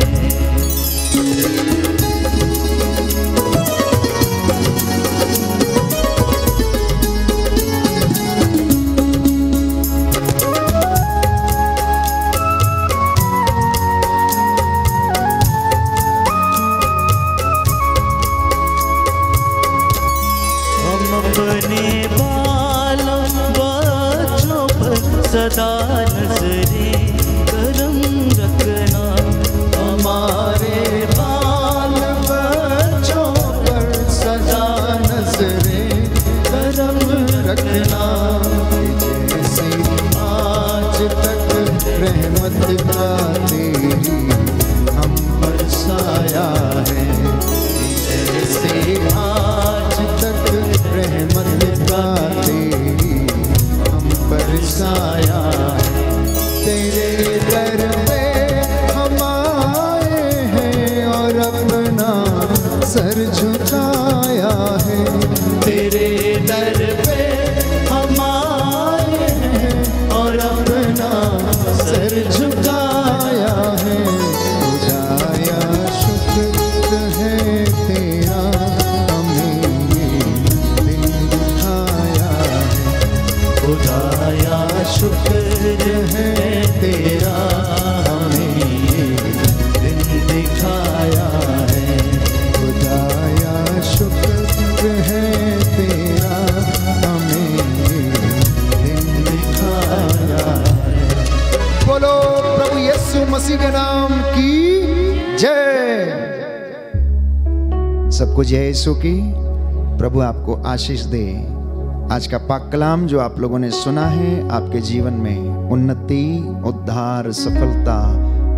हम अपने बालों बच्चों पर सदा नजरे करम रखना।
हमारे बाल बच्चों पर सदा नजरे करम रखना। जैसे आज तक रहमत का तेरी हम पर साया है। जैसे आज तक रहमत का तेरी हम पर साया है। तेरे दर पे हम आए हैं और अपना सर झुकाया है। तेरे दर पे हम आए हैं और अपना सर झुकाया है। खुदाया शुक्र है तेरा, हमें ये दिन दिखाया है।
खुदाया शुक्र है तेरा, हमें ये दिन दिखाया है।
खुदाया शुक्र है तेरा, हमें ये दिन दिखाया है। बोलो प्रभु यीशु मसीह के नाम की जय। सबको जय यीशु की। प्रभु आपको आशीष दे। आज का पाक कलाम जो आप लोगों ने सुना है, आपके जीवन में उन्नति, उद्धार, सफलता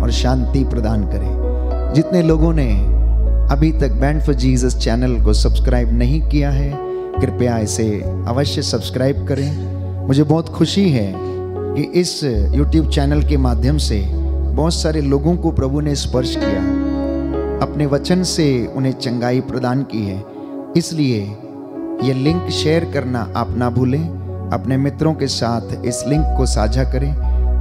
और शांति प्रदान करे। जितने लोगों ने अभी तक बैंड फॉर जीसस चैनल को सब्सक्राइब नहीं किया है, कृपया इसे अवश्य सब्सक्राइब करें। मुझे बहुत खुशी है कि इस YouTube चैनल के माध्यम से बहुत सारे लोगों को प्रभु ने स्पर्श किया, अपने वचन से उन्हें चंगाई प्रदान की है। इसलिए ये लिंक शेयर करना आप ना भूलें। अपने मित्रों के साथ इस लिंक को साझा करें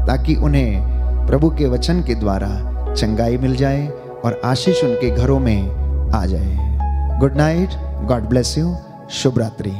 ताकि उन्हें प्रभु के वचन के द्वारा चंगाई मिल जाए और आशीष उनके घरों में आ जाए। Good night, God bless you, शुभ रात्रि।